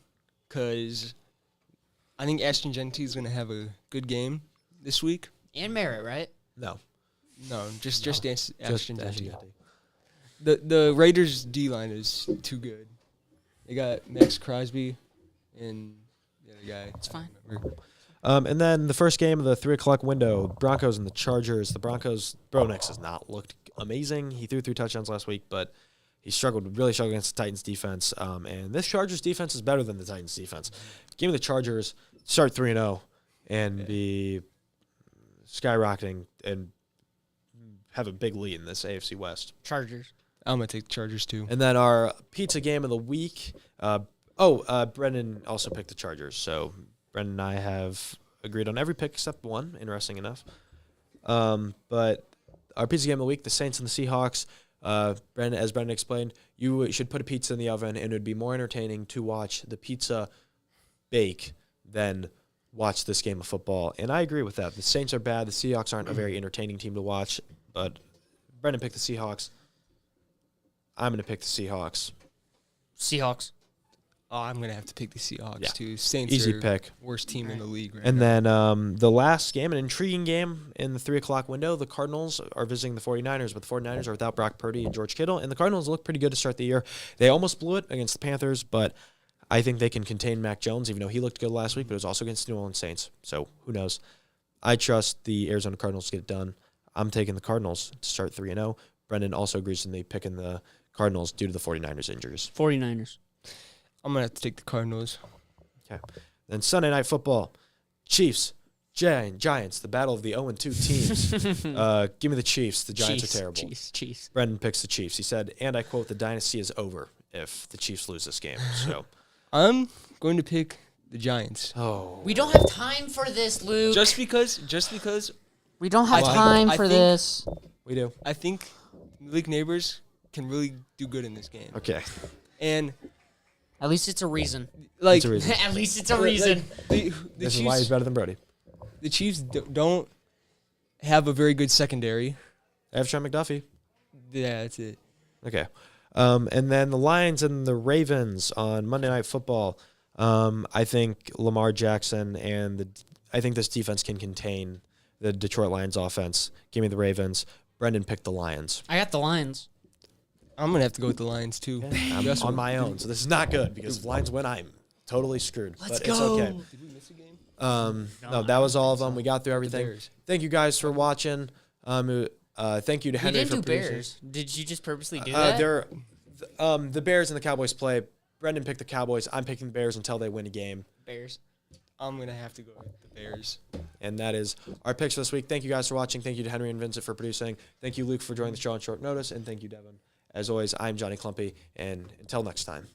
because I think Ashton Genty is going to have a good game this week. And Merritt, right? No, just Ashton Genty. The Raiders' D-line is too good. They got Max Crosby and the other guy. It's fine. And then the first game of the 3 o'clock window, Broncos and the Chargers. The Broncos, Bo Nix has not looked amazing. He threw 3 touchdowns last week, but he really struggled against the Titans defense. And this Chargers defense is better than the Titans defense. Give me the Chargers, start 3-0, and be skyrocketing and have a big lead in this AFC West. Chargers. I'm going to take the Chargers, too. And then our pizza game of the week. Brendan also picked the Chargers. So Brendan and I have agreed on every pick except one, interesting enough. But our pizza game of the week, the Saints and the Seahawks. As Brendan explained, you should put a pizza in the oven, and it would be more entertaining to watch the pizza bake than watch this game of football. And I agree with that. The Saints are bad. The Seahawks aren't a very entertaining team to watch. But Brendan picked the Seahawks. I'm going to pick the Seahawks. Seahawks. Oh, I'm going to have to pick the Seahawks, too. Saints Easy are pick. Worst team in the league right and now. then the last game, an intriguing game in the 3 o'clock window, the Cardinals are visiting the 49ers, but the 49ers are without Brock Purdy and George Kittle, and the Cardinals look pretty good to start the year. They almost blew it against the Panthers, but I think they can contain Mac Jones, even though he looked good last week, but it was also against the New Orleans Saints, so who knows. I trust the Arizona Cardinals to get it done. I'm taking the Cardinals to start 3-0. Brendan also agrees with me picking the Cardinals due to the 49ers injuries. 49ers. I'm going to have to take the Cardinals. Okay. Then Sunday Night Football, Chiefs, Giants, the battle of the 0-2 teams. Give me the Chiefs. The Giants are terrible. Chiefs. Brendan picks the Chiefs. He said, and I quote, the dynasty is over if the Chiefs lose this game. So I'm going to pick the Giants. Oh. We don't have time for this, Luke. Just because we don't have time for this. We do. I think League Neighbors can really do good in this game. Okay. And at least it's a reason. It's a reason. At least it's a reason. The this Chiefs, is why he's better than Brody. The Chiefs don't have a very good secondary. I have Sean McDuffie. Yeah, that's it. Okay. And then the Lions and the Ravens on Monday Night Football. I think Lamar Jackson I think this defense can contain the Detroit Lions offense. Give me the Ravens. Brendan picked the Lions. I got the Lions. I'm going to have to go with the Lions, too. I'm on my own, so this is not good because if Lions win, I'm totally screwed. Let's but go. It's okay. Did we miss a game? No, that was all of them. We got through everything. Thank you guys for watching. Thank you to Henry we didn't for do producing. Bears. Did you just purposely do that? The Bears and the Cowboys play. Brendan picked the Cowboys. I'm picking the Bears until they win a game. Bears. I'm going to have to go with the Bears. And that is our picks for this week. Thank you guys for watching. Thank you to Henry and Vincent for producing. Thank you, Luke, for joining the show on short notice. And thank you, Devon. As always, I'm Jonny Clumpy. And until next time.